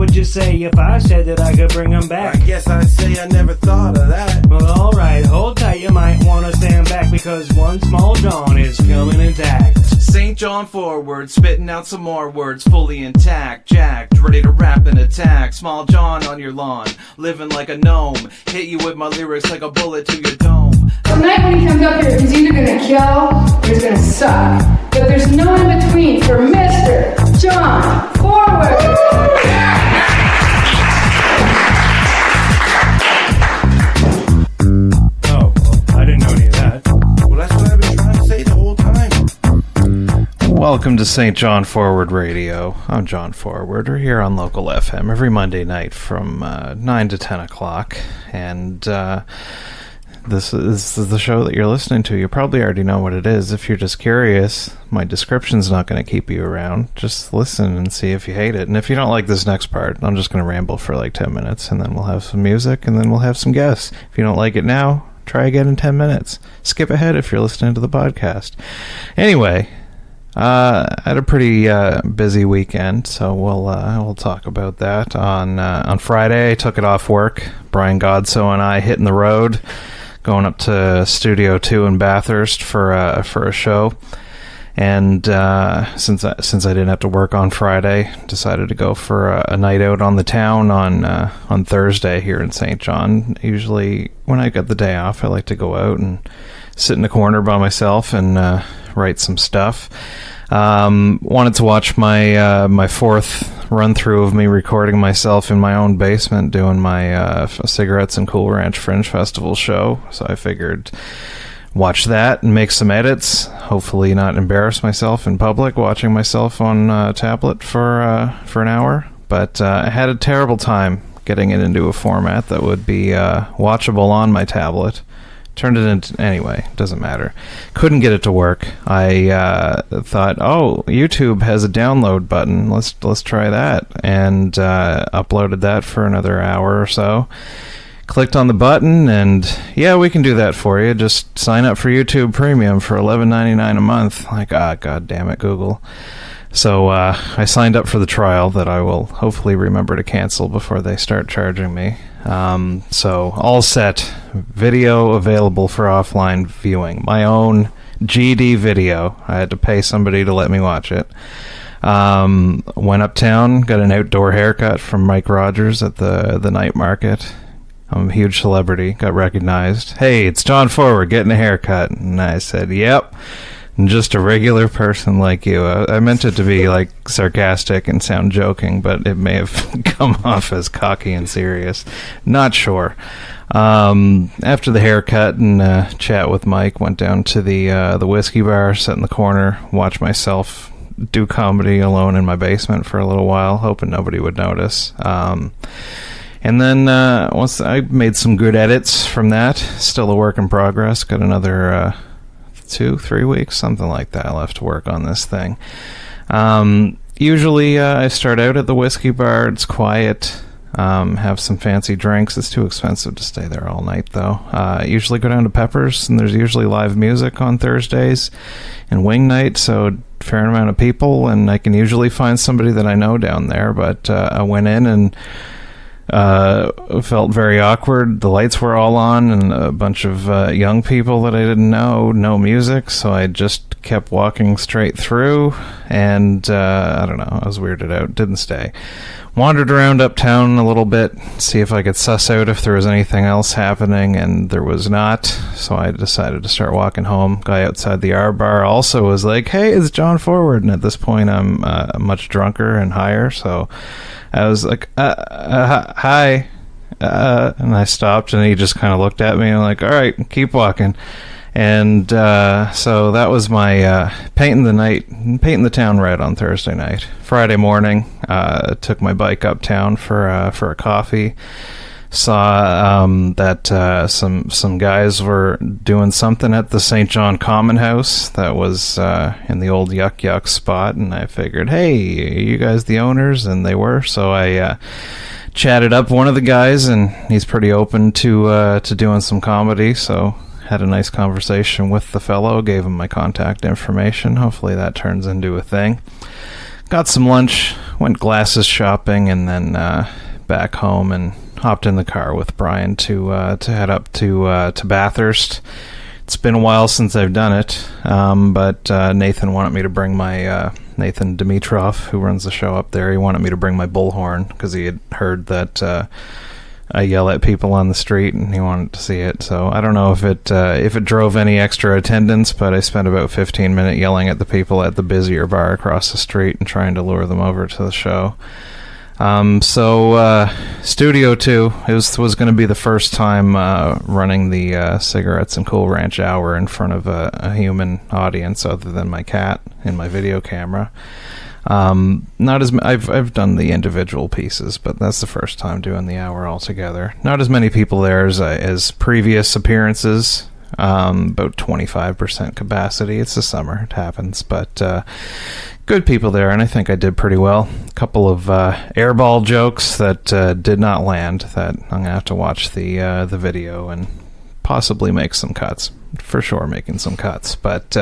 would you say if I said that I could bring them back? I guess I'd say I never thought of that. Well, alright, hold tight, you might wanna stand back, because one small John is coming intact. St. John forward, spitting out some more words, fully intact, jacked, ready to rap and attack. Small John on your lawn, living like a gnome, hit you with my lyrics like a bullet to your dome. Tonight when he comes up here, he's either gonna kill or he's gonna suck. But there's no in between for Mr. John Forward. Oh, well, I didn't know any of that. Well, that's what I've been trying to say the whole time. Welcome to St. John Forward Radio. I'm John Forward. We're here on Local FM every Monday night from 9 to 10 o'clock. And this is the show that you're listening to. You probably already know what it is. If you're just curious, my description's not going to keep you around. Just listen and see if you hate it. And if you don't like this next part, I'm just going to ramble for like 10 minutes, and then we'll have some music, and then we'll have some guests. If you don't like it now, try again in 10 minutes. Skip ahead if you're listening to the podcast. Anyway, I had a pretty busy weekend, so we'll talk about that. On Friday, I took it off work. Brian Godso and I hitting the road, going up to Studio 2 in Bathurst for a show. And since I didn't have to work on Friday, decided to go for a night out on the town on Thursday here in St. John. Usually when I get the day off, I like to go out and sit in a corner by myself and write some stuff. Wanted to watch my fourth run through of me recording myself in my own basement doing my Cigarettes and Cool Ranch Fringe Festival show. So I figured watch that and make some edits. Hopefully not embarrass myself in public watching myself on a tablet for an hour. But I had a terrible time getting it into a format that would be watchable on my tablet. Turned it into... Anyway, doesn't matter. Couldn't get it to work. I thought, oh, YouTube has a download button. Let's try that. And uploaded that for another hour or so. Clicked on the button, and yeah, we can do that for you. Just sign up for YouTube Premium for $11.99 a month. Like, god damn it, Google. So I signed up for the trial that I will hopefully remember to cancel before they start charging me. So all set. Video available for offline viewing. My own GD video. I had to pay somebody to let me watch it. Went uptown, got an outdoor haircut from Mike Rogers at the night market. I'm a huge celebrity, got recognized. Hey, it's John Forward getting a haircut. And I said, yep. I'm just a regular person like you. I meant it to be like sarcastic and sound joking, but it may have come off as cocky and serious. Not sure. After the haircut and chat with Mike, went down to the whiskey bar, sat in the corner, watched myself do comedy alone in my basement for a little while, hoping nobody would notice. And then once I made some good edits from that, still a work in progress. Got another 2-3 weeks, something like that, left to work on this thing. Usually I start out at the whiskey bar. It's quiet. Have some fancy drinks. It's too expensive to stay there all night, though. Usually go down to Pepper's, and there's usually live music on Thursdays and wing night, so a fair amount of people, and I can usually find somebody that I know down there. But I went in and felt very awkward. The lights were all on, and a bunch of young people that I didn't know, no music, so I just kept walking straight through, and I don't know, I was weirded out, didn't stay. Wandered around Uptown a little bit, see if I could suss out if there was anything else happening, and there was not, so I decided to start walking home. Guy outside the R bar also was like, hey, it's John Forward, and at this point I'm much drunker and higher, so I was like, hi, and I stopped, and he just kind of looked at me, and I'm like, all right, keep walking. And so that was my painting the town red on Thursday night. Friday morning, took my bike uptown for a coffee. Saw that some guys were doing something at the St. John Common House that was in the old Yuck Yuck spot, and I figured, hey, are you guys the owners? And they were, so I chatted up one of the guys, and he's pretty open to doing some comedy, so had a nice conversation with the fellow, gave him my contact information. Hopefully that turns into a thing. got some lunch, went glasses shopping, and then back home and hopped in the car with Brian to head up to Bathurst. It's been a while since I've done it, but Nathan wanted me to bring my Nathan Dimitrov, who runs the show up there. He wanted me to bring my bullhorn because he had heard that I yell at people on the street, and he wanted to see it. So I don't know if it drove any extra attendance, but I spent about 15 minutes yelling at the people at the busier bar across the street and trying to lure them over to the show. So Studio 2 was going to be the first time running the Cigarettes and Cool Ranch Hour in front of a human audience other than my cat in my video camera. Not as I've done the individual pieces, but that's the first time doing the hour altogether. Not as many people there as previous appearances. About 25% capacity. It's the summer, it happens, but good people there, and I think I did pretty well. A couple of airball jokes that did not land. That I'm gonna have to watch the video and possibly make some cuts. For sure, making some cuts, but.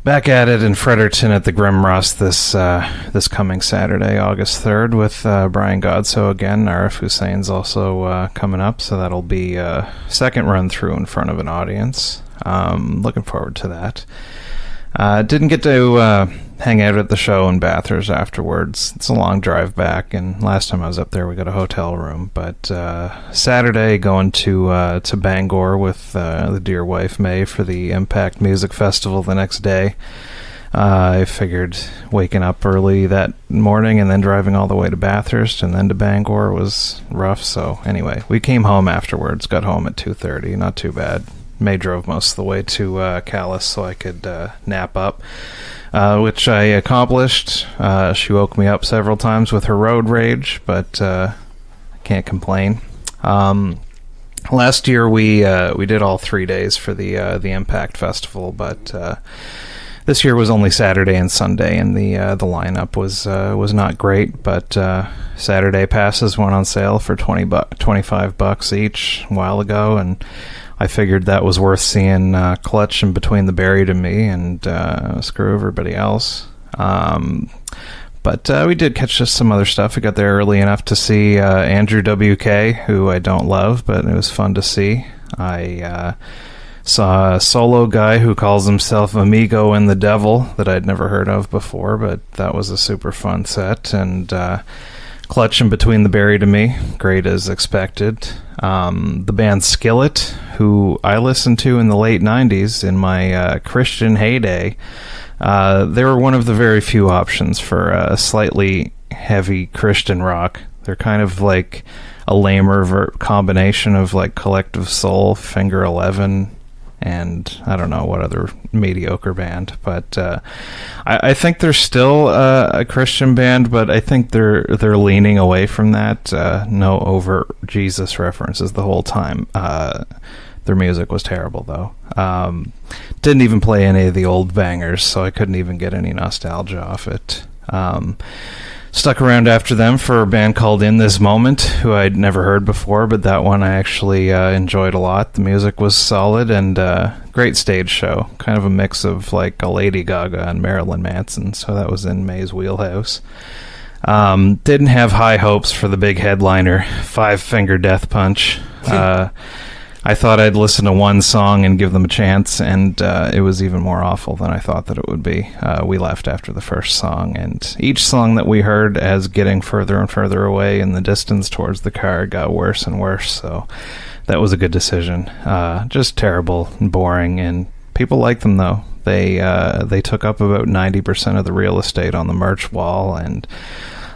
Back at it in Fredericton at the Grim Rust this coming Saturday, August 3rd, with Brian Godso again. Arif Hussein's also coming up, so that'll be a second run through in front of an audience. Looking forward to that. Didn't get to hang out at the show in Bathurst afterwards. It's a long drive back, and last time I was up there we got a hotel room. But Saturday going to Bangor with the dear wife May for the Impact Music Festival the next day. I figured waking up early that morning and then driving all the way to Bathurst and then to Bangor was rough. So anyway, we came home afterwards, got home at 2:30, not too bad. May drove most of the way to Calais so I could nap up, which I accomplished. She woke me up several times with her road rage, but I can't complain. Last year we did all 3 days for the Impact Festival, but this year was only Saturday and Sunday, and the lineup was not great. But Saturday passes went on sale for $25 each a while ago, and I figured that was worth seeing Clutch and Between the Buried and Me and screw everybody else. But we did catch just some other stuff. We got there early enough to see Andrew WK, who I don't love, but it was fun to see. I saw a solo guy who calls himself Amigo and the Devil that I'd never heard of before, but that was a super fun set. And Clutch and Between the Buried and Me, great as expected. The band Skillet, who I listened to in the late 90s in my Christian heyday, they were one of the very few options for a slightly heavy Christian rock. They're kind of like a lamer combination of like Collective Soul, Finger 11, and I don't know what other mediocre band, but I think they're still a Christian band, but I think they're leaning away from that. No overt Jesus references the whole time. Their music was terrible, though. Didn't even play any of the old bangers, so I couldn't even get any nostalgia off it. Stuck around after them for a band called In This Moment, who I'd never heard before, but that one I actually enjoyed a lot. The music was solid and great stage show. Kind of a mix of like a Lady Gaga and Marilyn Manson, so that was in May's wheelhouse. Didn't have high hopes for the big headliner, Five Finger Death Punch. I thought I'd listen to one song and give them a chance, and it was even more awful than I thought that it would be. We left after the first song, and each song that we heard as getting further and further away in the distance towards the car got worse and worse, so that was a good decision. Just terrible and boring, and people liked them, though. They took up about 90% of the real estate on the merch wall, and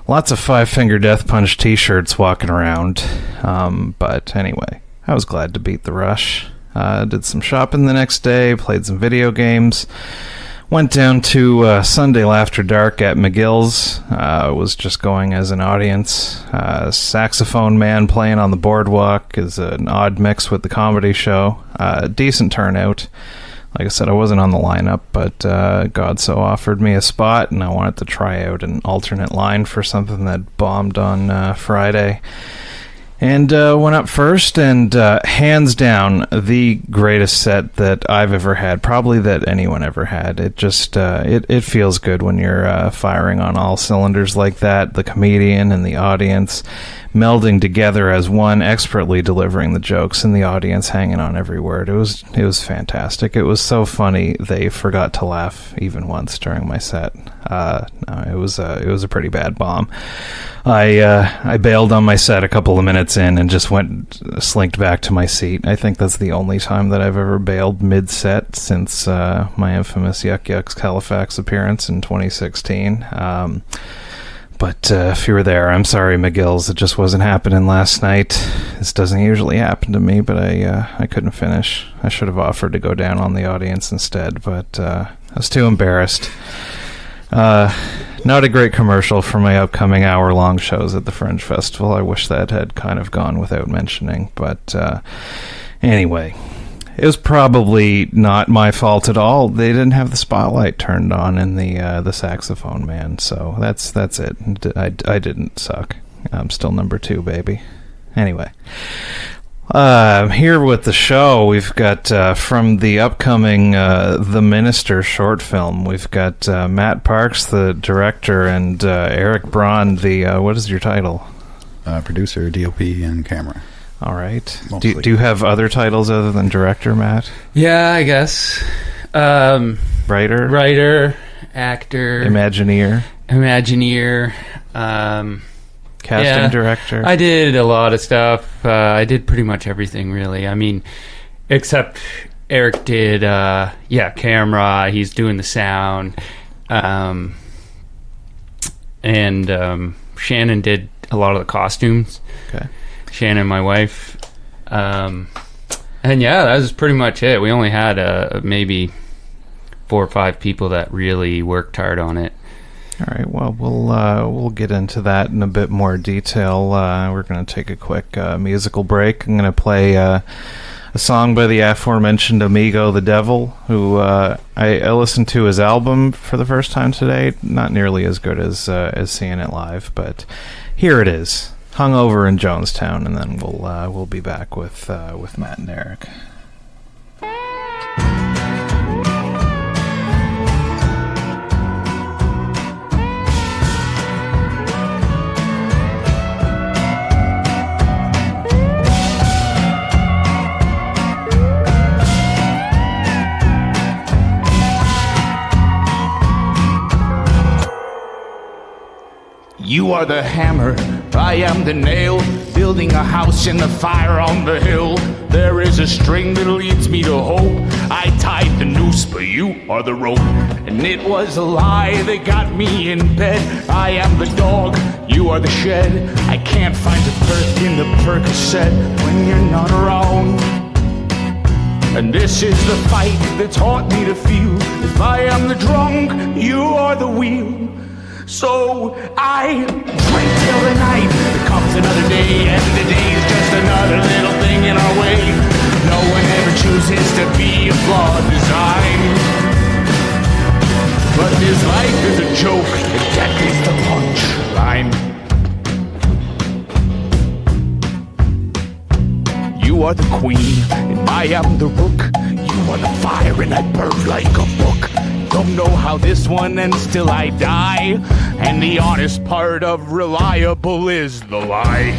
lots of Five Finger Death Punch t-shirts walking around. But anyway, I was glad to beat the rush. Did some shopping the next day, played some video games, went down to Sunday After Dark at McGill's. Was just going as an audience. Saxophone Man playing on the boardwalk is an odd mix with the comedy show. Decent turnout. Like I said, I wasn't on the lineup, but Godso offered me a spot, and I wanted to try out an alternate line for something that bombed on Friday. And went up first, and hands down, the greatest set that I've ever had, probably that anyone ever had. It just, it feels good when you're firing on all cylinders like that. The comedian and the audience melding together as one, expertly delivering the jokes, and the audience hanging on every word. It was fantastic. It was so funny they forgot to laugh even once during my set. No, it was a pretty bad bomb. I bailed on my set a couple of minutes in and just slinked back to my seat. I think that's the only time that I've ever bailed mid-set since my infamous Yuck Yucks Halifax appearance in 2016. But if you were there, I'm sorry, McGills. It just wasn't happening last night. This doesn't usually happen to me, but I couldn't finish. I should have offered to go down on the audience instead, but I was too embarrassed. Not a great commercial for my upcoming hour-long shows at the Fringe Festival. I wish that had kind of gone without mentioning. But anyway, it was probably not my fault at all. They didn't have the spotlight turned on in the saxophone man, so that's it. I didn't suck. I'm still number 2, baby. Anyway. Here with the show, we've got from the upcoming The Minister short film, we've got Matt Parks, the director, and Eric Braun, the what is your title? Producer, DOP, and camera. All right. Do you have other titles other than director, Matt? Yeah, I guess. Writer, actor, Imagineer. Casting director. I did a lot of stuff. I did pretty much everything, really. I mean, except Eric did, camera. He's doing the sound. And Shannon did a lot of the costumes. Okay. Shannon, my wife. And yeah, that was pretty much it. We only had maybe 4 or 5 people that really worked hard on it. All right, well, we'll get into that in a bit more detail. We're going to take a quick musical break. I'm going to play a song by the aforementioned Amigo the Devil, who I listened to his album for the first time today. Not nearly as good as seeing it live, but here it is, Hungover in Jonestown, and then we'll be back with Matt and Eric. You are the hammer, I am the nail, building a house in the fire on the hill. There is a string that leads me to hope. I tied the noose, but you are the rope. And it was a lie that got me in bed. I am the dog, you are the shed. I can't find a perk in the Percocet when you're not around. And this is the fight that taught me to feel. If I am the drunk, you are the wheel. So I drink till the night becomes another day, and the day is just another little thing in our way. No one ever chooses to be a flawed design, but this life is a joke, and death is the punchline. You are the queen, and I am the rook. You are the fire, and I burn like a book. Don't know how this one ends till I die. And the honest part of reliable is the lie.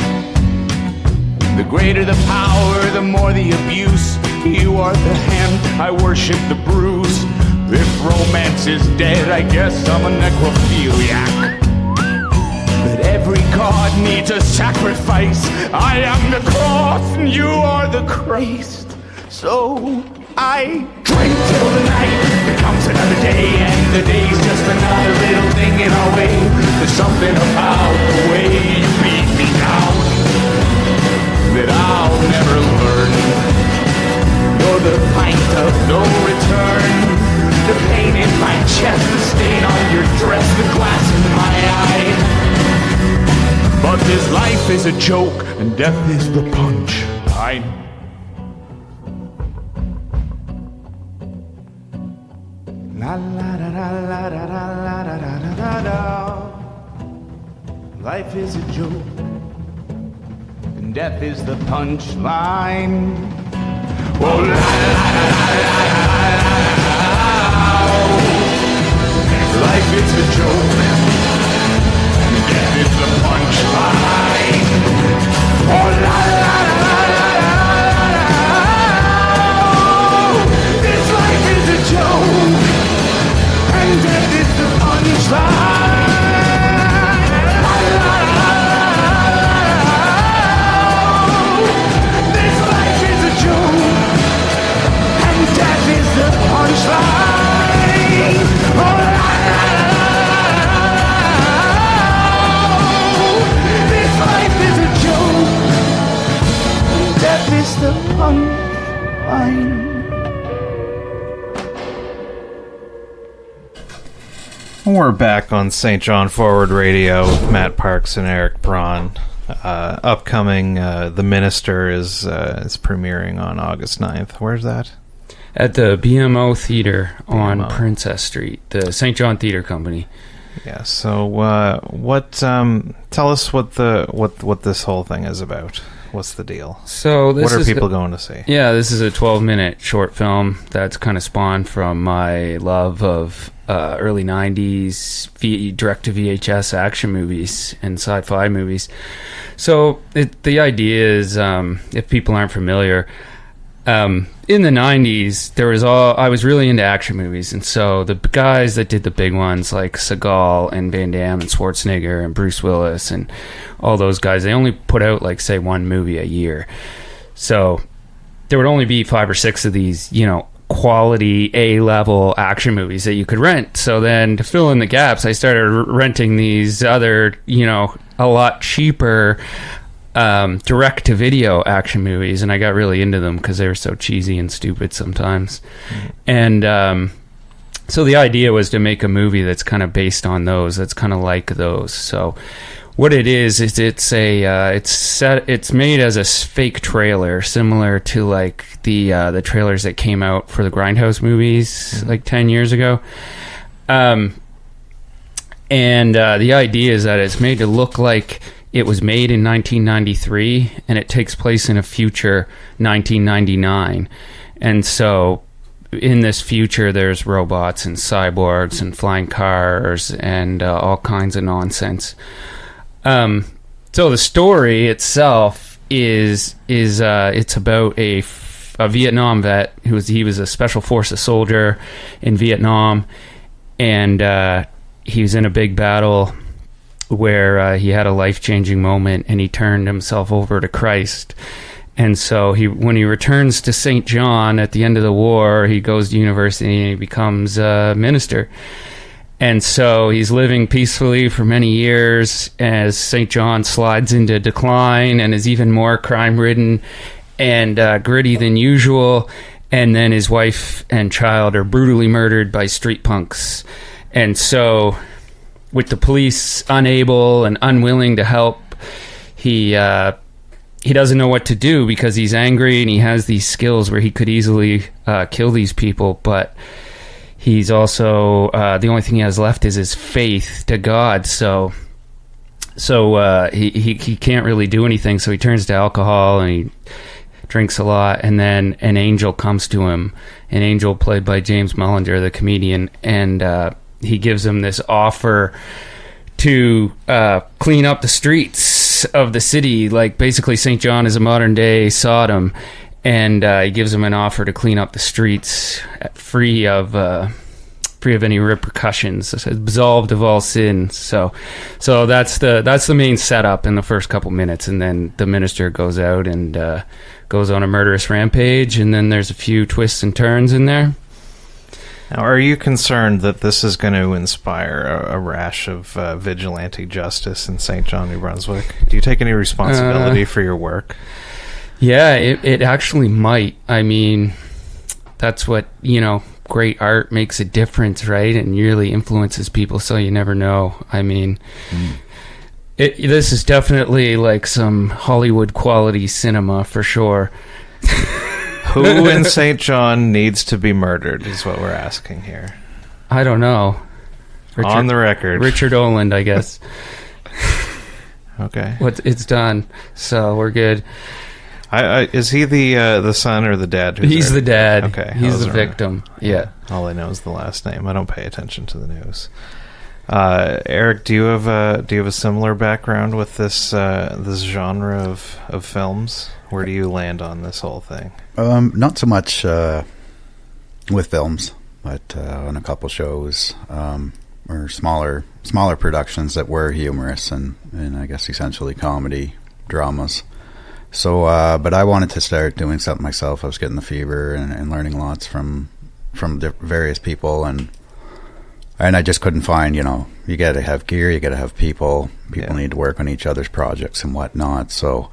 The greater the power, the more the abuse. You are the hand, I worship the bruise. If romance is dead, I guess I'm a necrophiliac. But every god needs a sacrifice. I am the cross, and you are the Christ. So I drink till the night becomes another day, and the day's just another little thing in our way. There's something about the way you beat me down that I'll never learn. You're the pint of no return, the pain in my chest, the stain on your dress, the glass in my eye. But this life is a joke, and death is the punchline. La la da da la da da la da da da da. Life is a joke, and and death is the punchline. Oh, la, la, la, la, la, la. Life is a joke, and death is the punchline. Oh, la, la, la, la, la, la. This life is a joke, and death is the punchline. Death is the punchline. Oh, la, la, la, la. This life is a joke. Death is the punchline. We're back on St. John Forward Radio with Matt Parks and Eric Braun. Upcoming, The Minister is premiering on August 9th. Where's that? At the BMO Theater on Princess Street, the St. John Theater Company. Yeah. So, tell us what this whole thing is about. What's the deal? So, what are people going to see? Yeah, this is a 12-minute short film that's kind of spawned from my love of early 90s direct-to-VHS action movies and sci-fi movies. So, the idea is, if people aren't familiar, in the 90s, I was really into action movies, and so the guys that did the big ones like Seagal and Van Damme and Schwarzenegger and Bruce Willis and all those guys, they only put out like, say, one movie a year. So there would only be 5 or 6 of these, quality A-level action movies that you could rent. So then to fill in the gaps, I started renting these other, a lot cheaper direct-to-video action movies, and I got really into them because they were so cheesy and stupid sometimes. And so the idea was to make a movie that's kind of based on those, that's kind of like those. So what it is it's made as a fake trailer, similar to like the trailers that came out for the Grindhouse movies like 10 years ago. And the idea is that it's made to look like it was made in 1993, and it takes place in a future 1999. And so in this future, there's robots and cyborgs and flying cars and all kinds of nonsense. So the story itself is it's about a Vietnam vet he was a special forces soldier in Vietnam, and he was in a big battle where he had a life-changing moment, and he turned himself over to Christ. And so when he returns to St. John at the end of the war, he goes to university and he becomes a minister. And so he's living peacefully for many years as St. John slides into decline and is even more crime-ridden and gritty than usual. And then his wife and child are brutally murdered by street punks. And so, with the police unable and unwilling to help, he doesn't know what to do because he's angry and he has these skills where he could easily kill these people, but he's also the only thing he has left is his faith to God. So he can't really do anything. So he turns to alcohol and he drinks a lot. And then an angel comes to him, an angel played by James Mullinger, the comedian, and he gives him this offer to clean up the streets of the city. Like, basically, St. John is a modern-day Sodom, and he gives him an offer to clean up the streets free of any repercussions, absolved of all sin. So that's the main setup in the first couple minutes, and then the minister goes out and goes on a murderous rampage, and then there's a few twists and turns in there. Now, are you concerned that this is going to inspire a rash of vigilante justice in St. John, New Brunswick? Do you take any responsibility for your work? Yeah, it actually might. I mean, that's what, great art makes a difference, right? And really influences people, so you never know. I mean, this is definitely like some Hollywood quality cinema for sure. Who in St. John needs to be murdered is what we're asking here. I don't know. On the record. Richard Oland, I guess. Okay. It's done, so we're good. Is he the son or the dad? He's the dad. Okay. He's the victim. Yeah. All I know is the last name. I don't pay attention to the news. Eric, do you have a similar background with this genre of films? Where do you land on this whole thing? Not so much with films, but on a couple shows or smaller productions that were humorous and I guess essentially comedy dramas. So, but I wanted to start doing something myself. I was getting the fever and learning lots from various people, and I just couldn't find, you got to have gear, you got to have people need to work on each other's projects and whatnot. So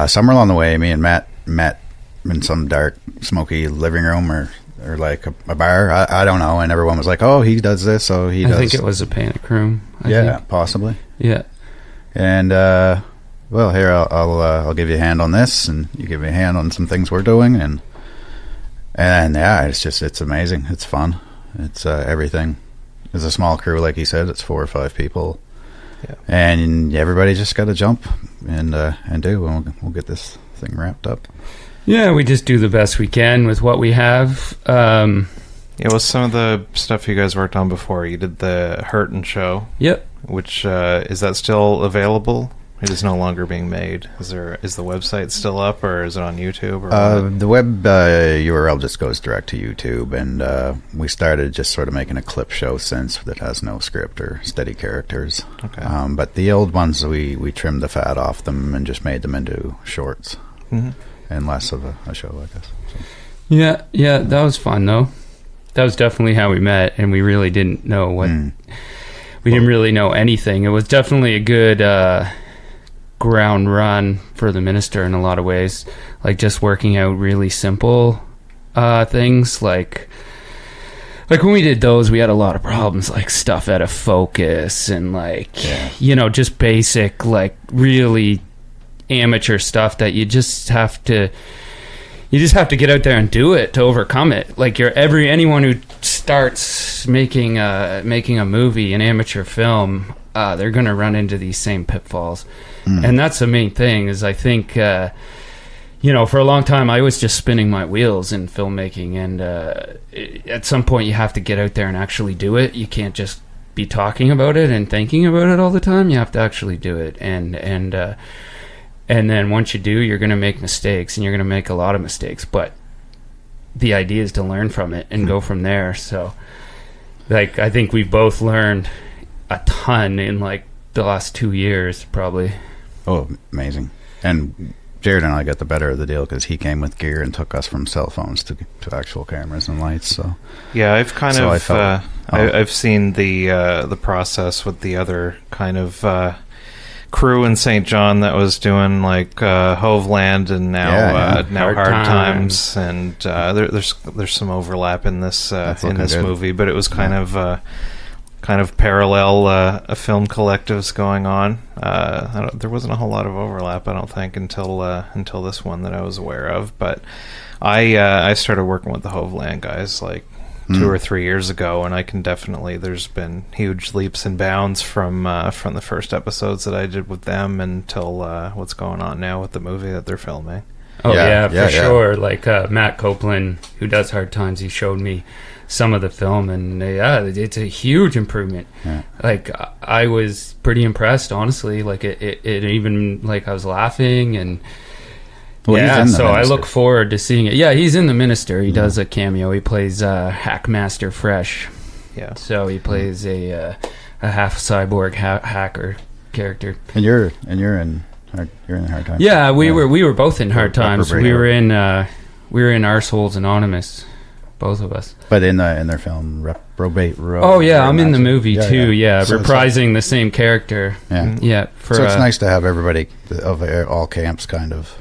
somewhere along the way, me and Matt met in some dark, smoky living room or like a bar. I don't know. And everyone was like, oh, he does this. So I think it was a panic room. I think. Possibly. Yeah. And, well, here, I'll give you a hand on this, and you give me a hand on some things we're doing. And yeah, it's amazing. It's fun. It's everything. It's a small crew, like he said. It's 4 or 5 people. Yeah. And everybody just got to jump and we'll get this thing wrapped up. Yeah, we just do the best we can with what we have. With some of the stuff you guys worked on before, you did the Hurtin show. Yep. Which is that still available? It is no longer being made. Is the website still up, or is it on YouTube? Or the web URL just goes direct to YouTube, and we started just sort of making a clip show since that has no script or steady characters. Okay. But the old ones, we trimmed the fat off them and just made them into shorts, and less of a show, I guess. So. Yeah, that was fun though. That was definitely how we met, and we really didn't know what. We didn't really know anything. It was definitely a good ground run for the minister in a lot of ways, like just working out really simple things. Like when we did those, we had a lot of problems, like stuff out of focus and just basic, like really amateur stuff that you just have to get out there and do it to overcome it. Like anyone who starts making a movie, an amateur film, they're going to run into these same pitfalls. And that's the main thing is I think, for a long time I was just spinning my wheels in filmmaking, and at some point you have to get out there and actually do it. You can't just be talking about it and thinking about it all the time. You have to actually do it. And then once you do, you're going to make mistakes, and you're going to make a lot of mistakes. But the idea is to learn from it and go from there. So, I think we've both learned a ton in, the last 2 years, probably. Oh, amazing. And Jared and I got the better of the deal because he came with gear and took us from cell phones to actual cameras and lights. So yeah, I've I've seen the process with the other kind of crew in St. John that was doing Hoveland and now Hard Times, and there's some overlap in this movie, but it was kind of parallel film collectives going on. There wasn't a whole lot of overlap, I don't think, until this one that I was aware of. But I started working with the Hoveland guys 2 or 3 years ago, and I can definitely, there's been huge leaps and bounds from the first episodes that I did with them until what's going on now with the movie that they're filming. Oh yeah, for sure. Matt Copeland, who does Hard Times, he showed me some of the film, and it's a huge improvement. I was pretty impressed, honestly. It even I was laughing, and so I look forward to seeing it. Yeah, he's in The Minister. He does a cameo. He plays Hackmaster Fresh. Yeah, so he plays a half cyborg hacker character. And you're in Hard Times. Yeah, we were both in Hard Times. We were in Arseholes Anonymous. Both of us. But in their film, Reprobate Row. Oh, yeah, I'm in the movie, too, so reprising the same character. Yeah. Yeah. So it's nice to have everybody of all camps, kind of.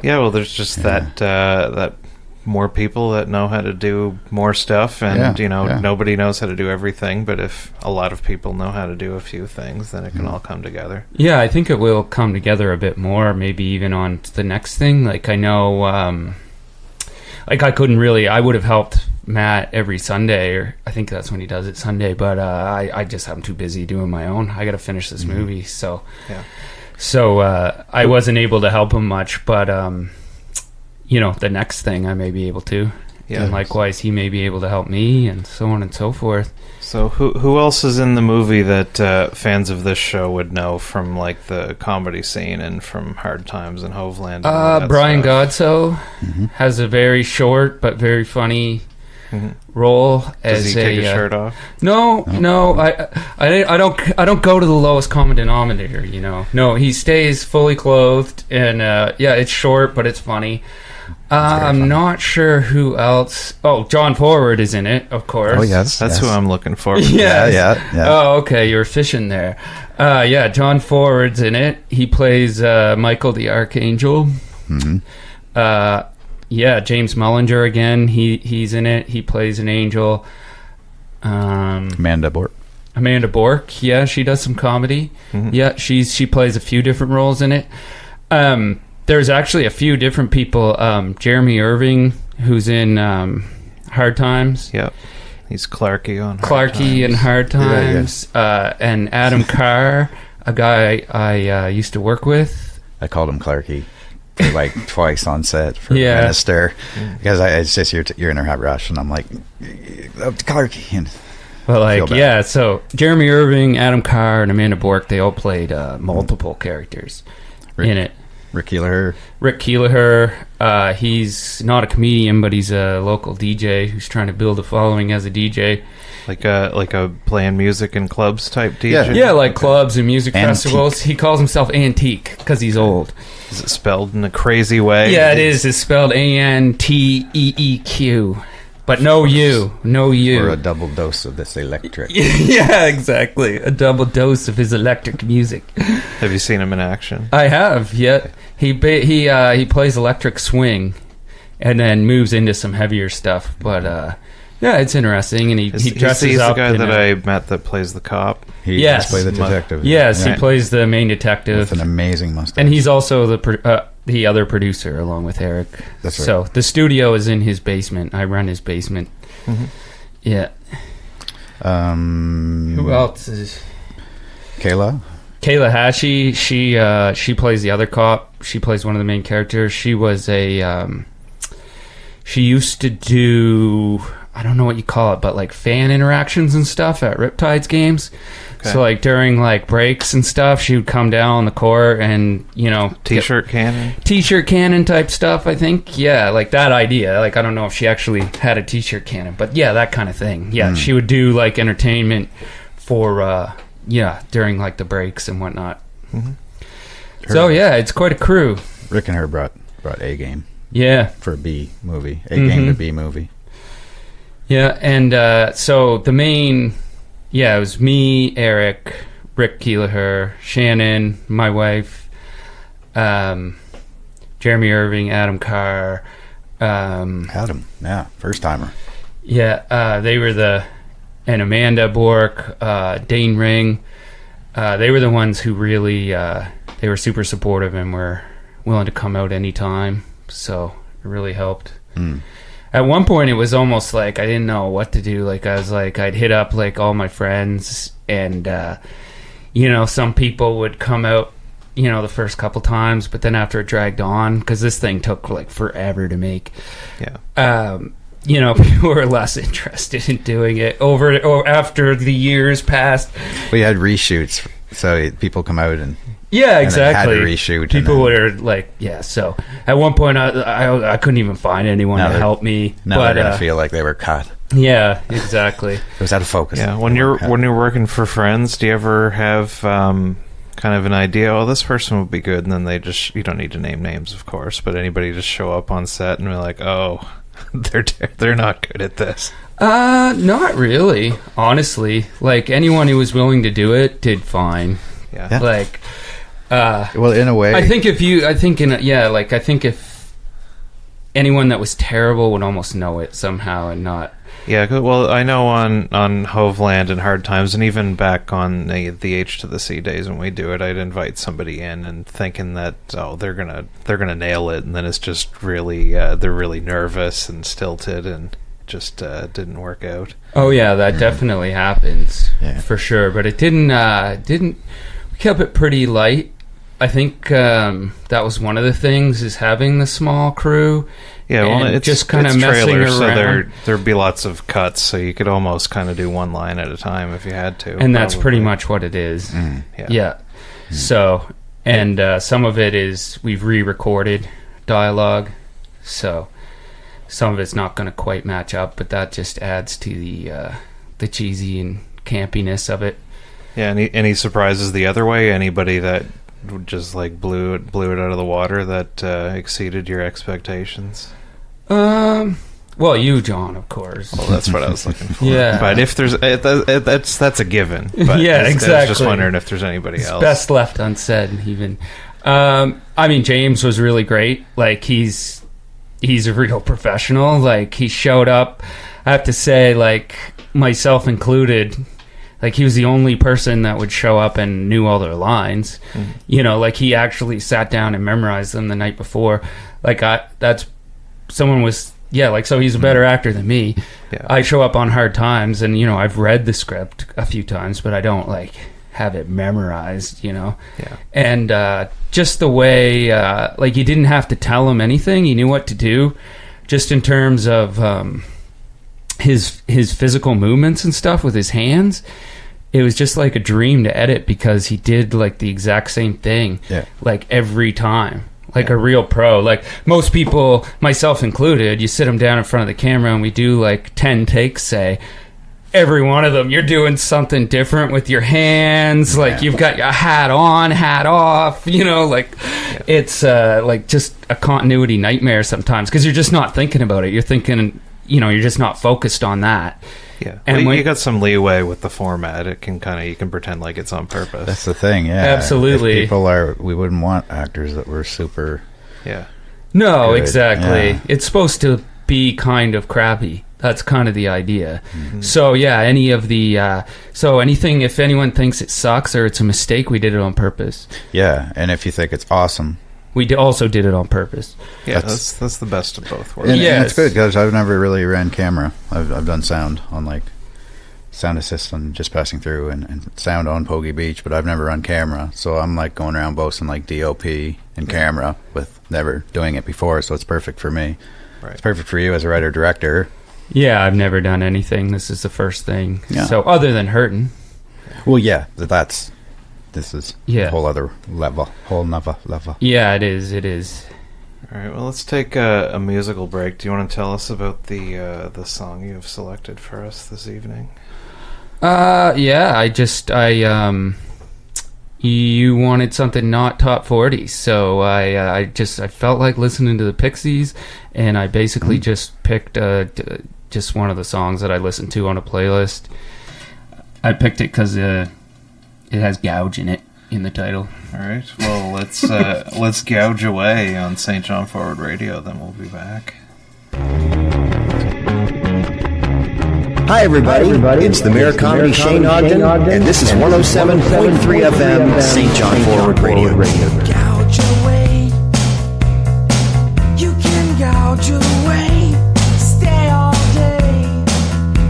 Yeah, well, there's just that more people that know how to do more stuff, and, nobody knows how to do everything, but if a lot of people know how to do a few things, then it can all come together. Yeah, I think it will come together a bit more, maybe even on the next thing. I know... I would have helped Matt every Sunday, or I think that's when he does it, Sunday, but I'm too busy doing my own. I got to finish this movie, so So I wasn't able to help him much, but the next thing I may be able to. Yeah. And likewise, he may be able to help me, and so on and so forth. So who else is in the movie that fans of this show would know from like the comedy scene and from Hard Times and Hoveland? And all that Brian stuff? Godso has a very short but very funny role. Does he take his shirt off? No. I don't go to the lowest common denominator. No, he stays fully clothed, and it's short but it's funny. I'm not sure who else. Oh, John Forward is in it, of course. Oh, yes. That's who I'm looking for. Yeah. Oh, okay, you're fishing there. John Forward's in it. He plays Michael the Archangel. Mm-hmm. James Mullinger again. He's in it. He plays an angel. Amanda Bork. Yeah, she does some comedy. Mm-hmm. Yeah, she plays a few different roles in it. There's actually a few different people. Jeremy Irving, who's in Hard Times. Yep. He's Clarky on Clarky in Hard Times. And Adam Carr, a guy I used to work with. I called him Clarky like twice on set for Minister. Because it's just you're in a hot rush, and I'm like, Clarky. And well, so Jeremy Irving, Adam Carr, and Amanda Bork, they all played multiple characters in it. Rick Keeler. He's not a comedian, but he's a local DJ who's trying to build a following as a DJ. Like a playing music in clubs type DJ? Yeah, like clubs and music festivals. He calls himself Antique because he's old. Is it spelled in a crazy way? Yeah, it is. It's spelled Anteeq. But no U. Or a double dose of this electric. Yeah, exactly. A double dose of his electric music. Have you seen him in action? I have, yeah. He plays electric swing and then moves into some heavier stuff. But, it's interesting. And he dresses he's up. He's the guy that I met that plays the cop? He does play the detective. Yes, he plays the main detective. With an amazing mustache. And he's also the other producer along with Eric. That's right. So the studio is in his basement. I run his basement. Mm-hmm. Yeah. Who else is? Kayla Hashi. She plays the other cop. She plays one of the main characters. She was she used to do, I don't know what you call it, but like fan interactions and stuff at Riptides games. Okay. So like during like breaks and stuff, she would come down on the court and t-shirt cannon type stuff. I think like that idea. Like I don't know if she actually had a t-shirt cannon, but that kind of thing. She would do like entertainment for during like the breaks and whatnot. Mm-hmm. So it's quite a crew. Rick and her brought A game. Yeah, for a B movie, game to B movie. Yeah, and so the main, it was me, Eric, Rick Keeler, Shannon, my wife, Jeremy Irving, Adam Carr. First timer. Yeah, they were and Amanda Bork, Dane Ring. They were the ones who really, they were super supportive and were willing to come out anytime. So it really helped. At one point it was almost like I didn't know what to do. Like I was like, I'd hit up like all my friends and some people would come out the first couple times, but then after it dragged on, because this thing took like forever to make, people were less interested in doing it after the years passed. We had reshoots, so people come out and exactly. had to reshoot. People were like, so at one point I couldn't even find anyone to help me. Now they're gonna feel like they were cut. Yeah, exactly. It was out of focus. Yeah, when you're working for friends, do you ever have kind of an idea? Oh, this person would be good, and then you don't need to name names, of course, but anybody just show up on set and be like, oh, they're not good at this. Not really, honestly. Like anyone who was willing to do it did fine. Yeah. Like. Well, in a way, I think if anyone that was terrible would almost know it somehow and not. Yeah, well, I know on Hoveland and Hard Times, and even back on the H to the C days when we do it, I'd invite somebody in and thinking that they're gonna nail it, and then it's just really they're really nervous and stilted and just didn't work out. Oh yeah, that definitely happens for sure, but it didn't. We kept it pretty light. I think that was one of the things, is having the small crew. Yeah, well, and it's just kind of it's messing trailers, around. so there'd be lots of cuts, so you could almost kind of do one line at a time if you had to. And that's pretty much what it is. Yeah. So, and some of it is we've re-recorded dialogue, so some of it's not going to quite match up, but that just adds to the cheesy and campiness of it. Yeah, any surprises the other way? Anybody that just like blew it out of the water that exceeded your expectations? Well, you, John, of course. Well, that's what I was looking for. Yeah, but if there's that's a given. But yeah, exactly. I was just wondering if there's anybody else. Best left unsaid, even. I mean, James was really great. Like, he's a real professional. Like, he showed up. I have to say, like, myself included, like, he was the only person that would show up and knew all their lines. You know, like, he actually sat down and memorized them the night before. Like, so he's a better actor than me. Yeah. I show up on hard times, and, you know, I've read the script a few times, but I don't, like, have it memorized, you know? Yeah. And just the way, like, you didn't have to tell him anything. He knew what to do, just in terms of his physical movements and stuff with his hands. It was just like a dream to edit, because he did, like, the exact same thing, like, every time. Like a real pro. Like, most people, myself included, you sit them down in front of the camera and we do like 10 takes, say. Every one of them, you're doing something different with your hands. Like, you've got your hat on, hat off, you know, like, it's like just a continuity nightmare sometimes, because you're just not thinking about it. You're thinking, you know, you're just not focused on that. Yeah, and you got some leeway with the format. It can you can pretend like it's on purpose. That's the thing, yeah. Absolutely. If we wouldn't want actors that were super. Yeah. No, good. exactly. Yeah. It's supposed to be kind of crappy. That's kind of the idea. So yeah, anything, if anyone thinks it sucks or it's a mistake, we did it on purpose. Yeah, and if you think it's awesome, we also did it on purpose. Yeah, that's the best of both worlds. And it's good, because I've never really ran camera. I've done sound on, like, sound assist on Just Passing Through, and sound on Pogie Beach, but I've never run camera. So I'm like going around boasting like DOP and camera with never doing it before. So it's perfect for me. Right. It's perfect for you as a writer director. Yeah, I've never done anything. This is the first thing. Yeah. So other than Hurtin. Well, yeah, this is a whole other level, level. Yeah, it is. All right, well, let's take a musical break. Do you want to tell us about the song you have selected for us this evening? Yeah, you wanted something not top 40, so I felt like listening to the Pixies, and I basically just picked just one of the songs that I listened to on a playlist. I picked it because it has gouge in it, in the title. All right, well, let's gouge away on St. John Forward Radio, then we'll be back. Hi, everybody. It's the Mayor Comedy Shane Ogden, and this is 107.3 FM St. John Forward Radio. Gouge away. You can gouge away. Stay all day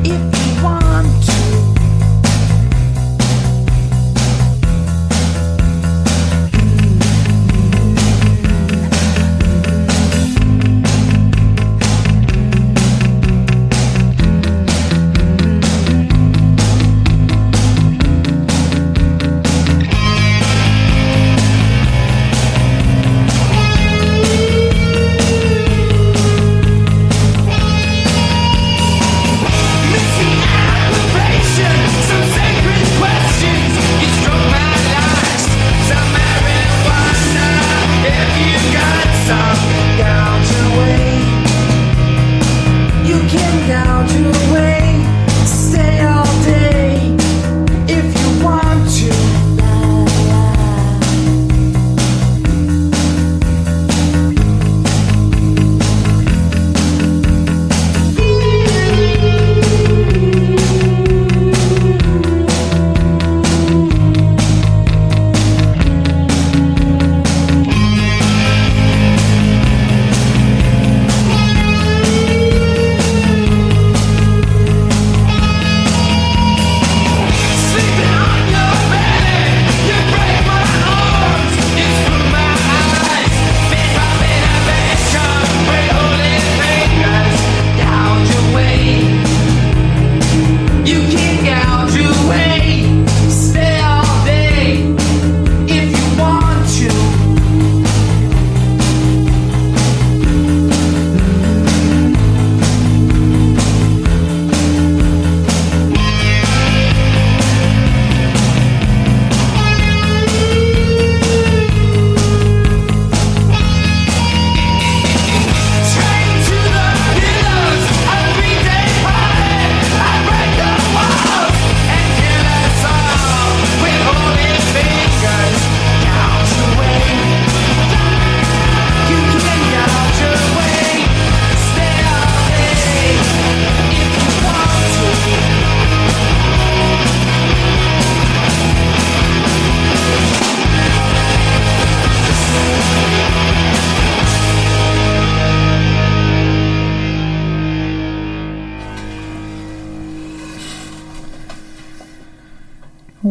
if you want to.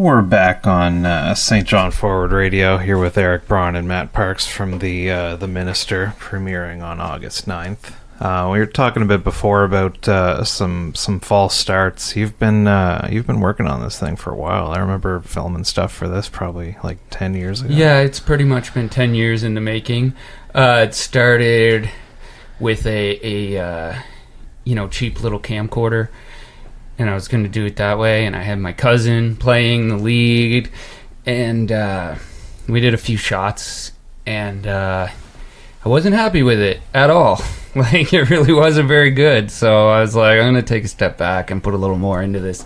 We're back on St. John Forward Radio here with Eric Braun and Matt Parks from the Minister, premiering on August 9th. We were talking a bit before about some false starts. You've been working on this thing for a while. I remember filming stuff for this probably like 10 years ago. Yeah, it's pretty much been 10 years in the making. It started with a cheap little camcorder, and I was going to do it that way, and I had my cousin playing the lead, and we did a few shots, and I wasn't happy with it at all. Like, it really wasn't very good, so I was like, I'm going to take a step back and put a little more into this.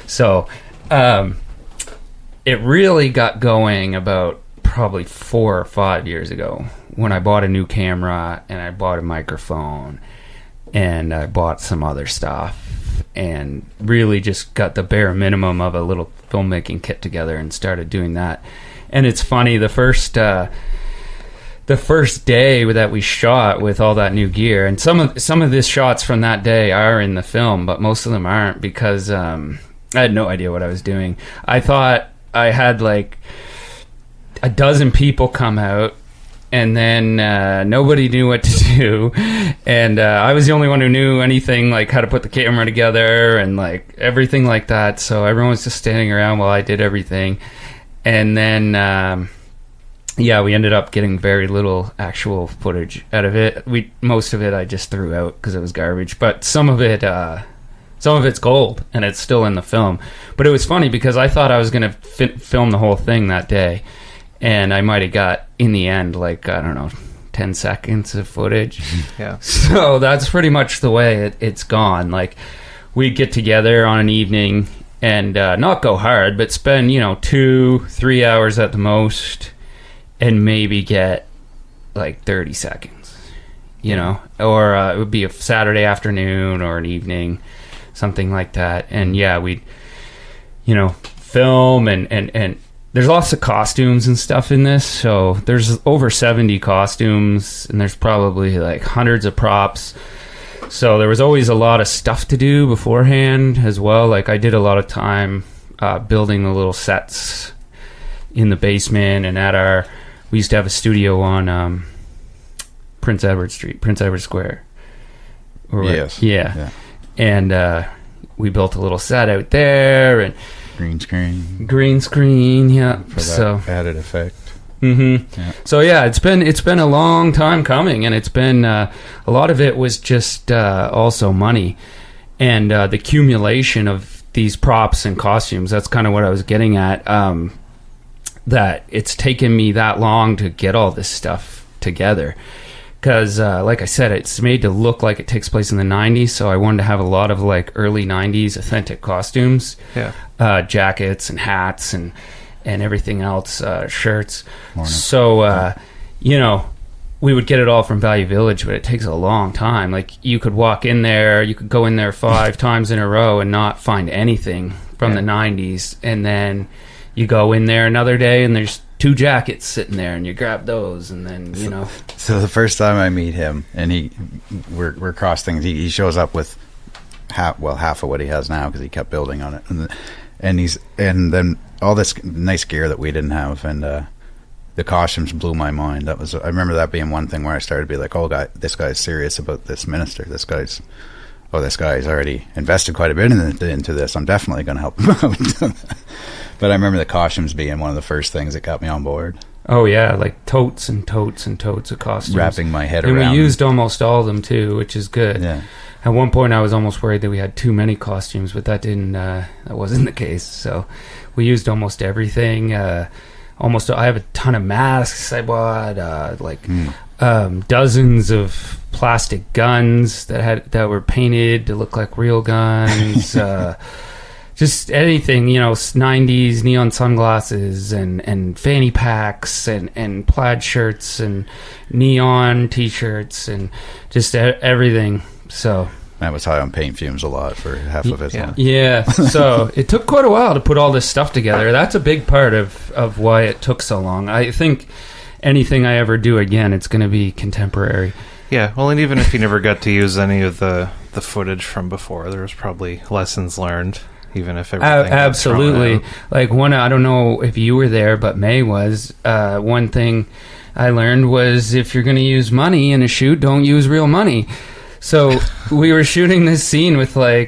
So it really got going about probably 4 or 5 years ago when I bought a new camera, and I bought a microphone, and I bought some other stuff, and really just got the bare minimum of a little filmmaking kit together and started doing that. And it's funny, the first day that we shot with all that new gear, and some of these shots from that day are in the film, but most of them aren't, because I had no idea what I was doing. I thought I had like a dozen people come out, and then nobody knew what to do, and I was the only one who knew anything, like how to put the camera together and like everything like that. So everyone was just standing around while I did everything, and then we ended up getting very little actual footage out of it. Most of it I just threw out because it was garbage, but some of it's gold, and it's still in the film. But it was funny because I thought I was going to film the whole thing that day, and I might have got, in the end, like, I don't know, 10 seconds of footage. Yeah. So that's pretty much the way it's gone. Like, we'd get together on an evening and not go hard, but spend, 2-3 hours at the most, and maybe get like 30 seconds, or it would be a Saturday afternoon or an evening, something like that. And yeah, we'd, film and there's lots of costumes and stuff in this. So there's over 70 costumes, and there's probably like hundreds of props. So there was always a lot of stuff to do beforehand as well. Like, I did a lot of time building the little sets in the basement, and we used to have a studio on Prince Edward Square. Yes. Yeah. And we built a little set out there, and Green screen, yeah. For that added effect. Mm-hmm. Yeah. So yeah, it's been a long time coming, and it's been a lot of it was just also money, and the accumulation of these props and costumes. That's kind of what I was getting at. That it's taken me that long to get all this stuff together, because like I said, it's made to look like it takes place in the 90s, so I wanted to have a lot of like early 90s authentic costumes, jackets and hats and everything else, shirts. So we would get it all from Value Village, but it takes a long time. Like, you could walk in there, you could go in there 5 times in a row and not find anything from the 90s, and then you go in there another day and there's 2 jackets sitting there, and you grab those, and then So the first time I meet him, and we're cross things. He shows up with half of what he has now, because he kept building on it, and then all this nice gear that we didn't have, and the costumes blew my mind. I remember that being one thing where I started to be like, this guy's serious about this Minister. This guy's already invested quite a bit into this. I'm definitely going to help him out. But I remember the costumes being one of the first things that got me on board. Oh yeah, like totes and totes and totes of costumes. Wrapping my head around. And we used almost all of them too, which is good. Yeah. At one point I was almost worried that we had too many costumes, but that wasn't the case. So we used almost everything. I have a ton of masks I bought, dozens of plastic guns that were painted to look like real guns. Just anything, 90s neon sunglasses and fanny packs and plaid shirts and neon t-shirts and just everything. So that was high on paint fumes a lot for half of it. Yeah. So it took quite a while to put all this stuff together. That's a big part of why it took so long. I think anything I ever do again, it's going to be contemporary. Yeah, well, and even if you never got to use any of the footage from before, there was probably lessons learned. even if everything got absolutely. thrown out. Like I don't know if you were there, but May was. One thing I learned was if you're going to use money in a shoot, don't use real money. So we were shooting this scene with I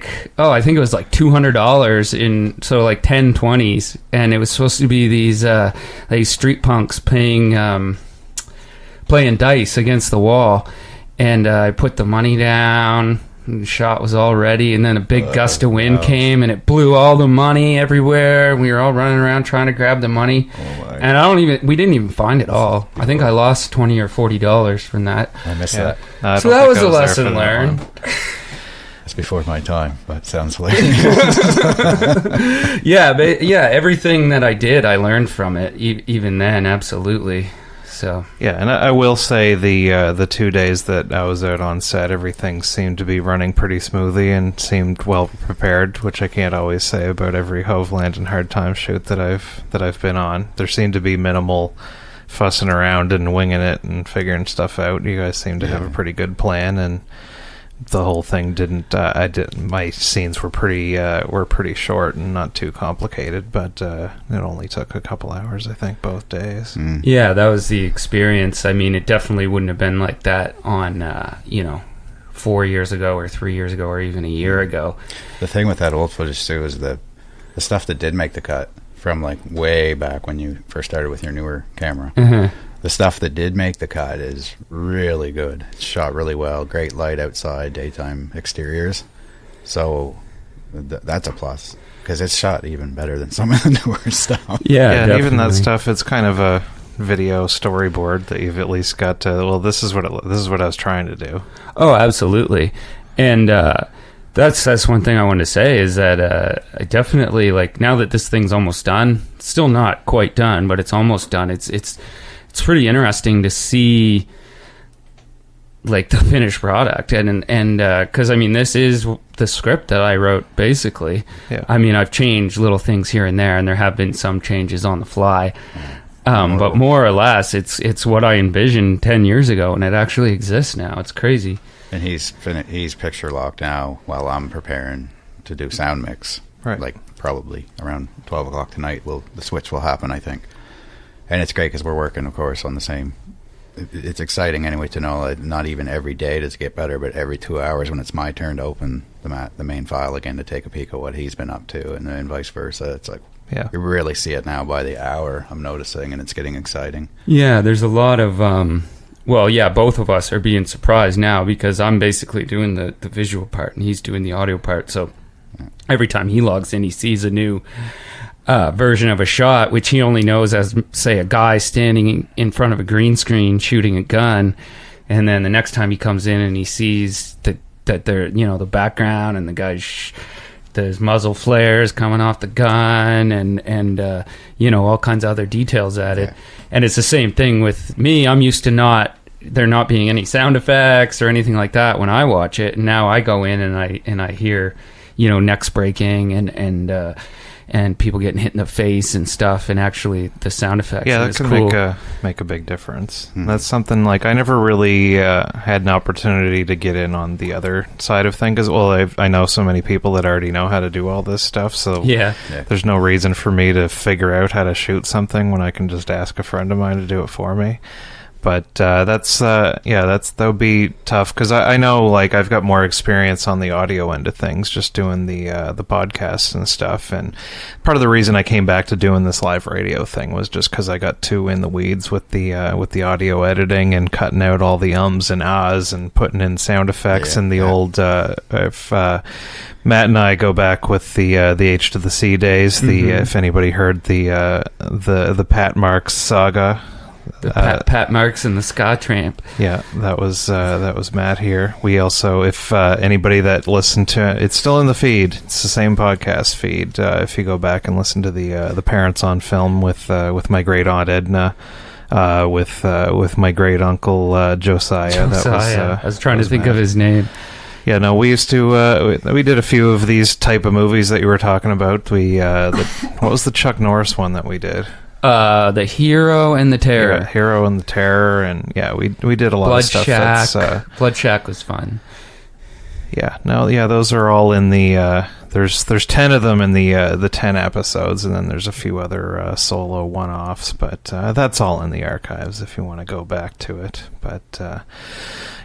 think it was like $200 in, so like 10 20s, and it was supposed to be these street punks playing dice against the wall, and I put the money down. The shot was all ready, and then a big gust of wind came, and it blew all the money everywhere. We were all running around trying to grab the money, and we didn't even find it all. I think I lost $20 or $40 from that. I missed that. So that was a lesson learned. It's before my time, but sounds hilarious. Everything that I did, I learned from it. Even then, absolutely. So yeah, and I will say the 2 days that I was out on set, everything seemed to be running pretty smoothly and seemed well prepared, which I can't always say about every Hoveland and Hard Time shoot that I've been on. There seemed to be minimal fussing around and winging it and figuring stuff out. You guys seem to have a pretty good plan, and the whole thing didn't. My scenes were pretty short and not too complicated, but it only took a couple hours, I think, both days. Yeah, that was the experience. I mean, it definitely wouldn't have been like that on 4 years ago or 3 years ago or even a year ago. The thing with that old footage too is the stuff that did make the cut from like way back when you first started with your newer camera. Mm-hmm. The stuff that did make the cut is really good. It's shot really well. Great light outside, daytime exteriors. So that's a plus, because it's shot even better than some of the newer stuff. Yeah, and even that stuff, it's kind of a video storyboard that you've at least got to. Well, this is what I was trying to do. Oh, absolutely, and that's one thing I wanted to say is that I definitely, like, now that this thing's almost done, it's still not quite done, but it's almost done. It's pretty interesting to see like the finished product, and because I mean, this is the script that I wrote basically. Yeah. I mean, I've changed little things here and there, and there have been some changes on the fly, but more or less it's what I envisioned 10 years ago, and it actually exists now. It's crazy. And he's picture locked now while I'm preparing to do sound mix. Right. Like probably around 12 o'clock tonight the switch will happen, I think. And it's great because we're working, of course, on the same. It's exciting anyway to know that not even every day does it get better, but every 2 hours when it's my turn to open the main file again to take a peek at what he's been up to, and then vice versa. It's like, yeah, you really see it now by the hour. I'm noticing, and it's getting exciting. Yeah, there's a lot of both of us are being surprised now, because I'm basically doing the visual part and he's doing the audio part. So every time he logs in, he sees a new version of a shot, which he only knows as, say, a guy standing in front of a green screen shooting a gun, and then the next time he comes in and he sees that they're, the background and the guy's there's muzzle flares coming off the gun, and all kinds of other details at it. And it's the same thing with me. I'm used to there not being any sound effects or anything like that when I watch it, and now I go in and I hear necks breaking and people getting hit in the face and stuff, and actually the sound effects. Yeah, that can cool. make a big difference. Mm-hmm. That's something like I never really had an opportunity to get in on the other side of things. Because, well, I know so many people that already know how to do all this stuff, so there's no reason for me to figure out how to shoot something when I can just ask a friend of mine to do it for me. But that would be tough, because I know, like, I've got more experience on the audio end of things, just doing the podcasts and stuff. And part of the reason I came back to doing this live radio thing was just because I got too in the weeds with the audio editing and cutting out all the ums and ahs and putting in sound effects and the old. If Matt and I go back with the H to the C days, if anybody heard the Pat Marks saga. Pat Marks and the Ska Tramp. Yeah, that was Matt here. We also, if anybody that listened to it, it's still in the feed. It's the same podcast feed. If you go back and listen to the Parents on Film with my great aunt Edna, with my great uncle Josiah. I was trying to think Matt. Of his name. Yeah, no, we used to. We did a few of these type of movies that you were talking about. What was the Chuck Norris one that we did? The Hero and the Terror. Yeah, Hero and the Terror, and we did a lot of stuff. Blood Shack was fun. Yeah, those are all in the there's 10 of them in the 10 episodes, and then there's a few other solo one-offs, but that's all in the archives if you want to go back to it. But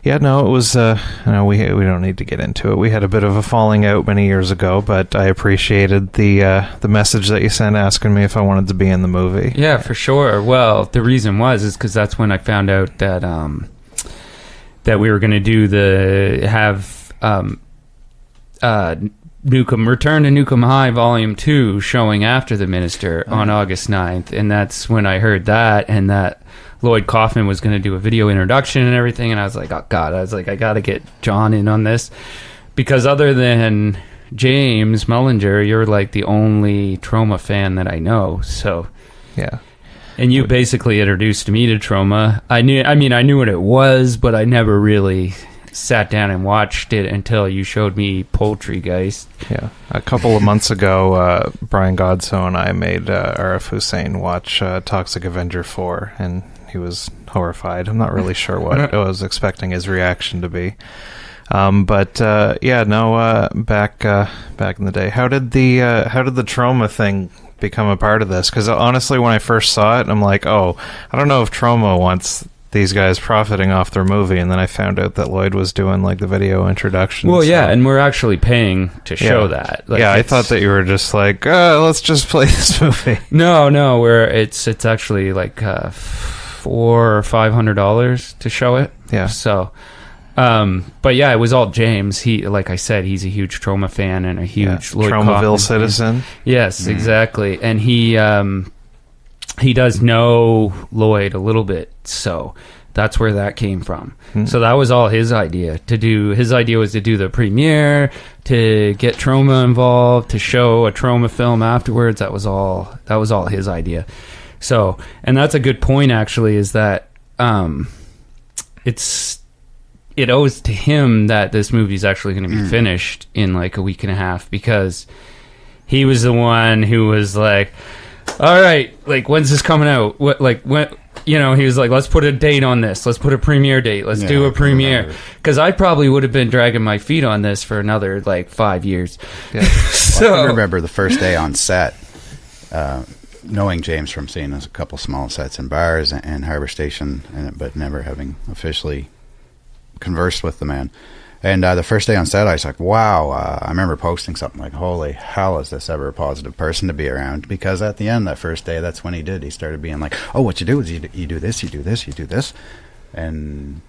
yeah, no, it was we don't need to get into it. We had a bit of a falling out many years ago, but I appreciated the message that you sent asking me if I wanted to be in the movie. Yeah, for sure. Well, the reason is because that's when I found out that that we were going to do Return to Newcomb High Volume 2 showing after The Minister on August 9th, and that's when I heard that, and that Lloyd Kaufman was going to do a video introduction and everything, and I was like, oh God, I got to get John in on this, because other than James Mullinger, you're like the only Troma fan that I know, so... Yeah. And you basically introduced me to Troma. I knew what it was, but I never really sat down and watched it until you showed me Poultrygeist. Yeah. A couple of months ago, Brian Godso and I made RF Hussein watch Toxic Avenger 4, and he was horrified. I'm not really sure what I was expecting his reaction to be. But back in the day, how did the Troma thing become a part of this? Because honestly, when I first saw it, I'm like, oh, I don't know if Troma wants these guys profiting off their movie, and then I found out that Lloyd was doing like the video introduction. Well, yeah, and we're actually paying to show that. Like, I thought that you were just like, let's just play this movie. No, it's actually like $400 or $500 to show it. Yeah. So, but yeah, it was all James. He, like I said, he's a huge Troma fan and a huge Lloyd Tromaville Kaufman citizen. Yes, exactly, and he does know Lloyd a little bit, so that's where that came from. So that was all his idea to do. His idea was to do the premiere, to get Troma involved, to show a Troma film afterwards. That was all his idea. So, and that's a good point actually, is that it owes to him that this movie is actually going to be finished in like a week and a half, because he was the one who was like, all right, like, when's this coming out? What, like, when, he was like, let's put a date on this. Let's put a premiere date. Let's do a premiere. Because I probably would have been dragging my feet on this for another, like, 5 years. Yeah. So I remember the first day on set, knowing James from seeing a couple small sets in bars and Harbour Station, but never having officially conversed with the man. And the first day on set, I was like, wow, I remember posting something like, holy hell, is this ever a positive person to be around? Because at the end, that first day, that's when he started being like, oh, what you do is you do this, you do this, you do this. And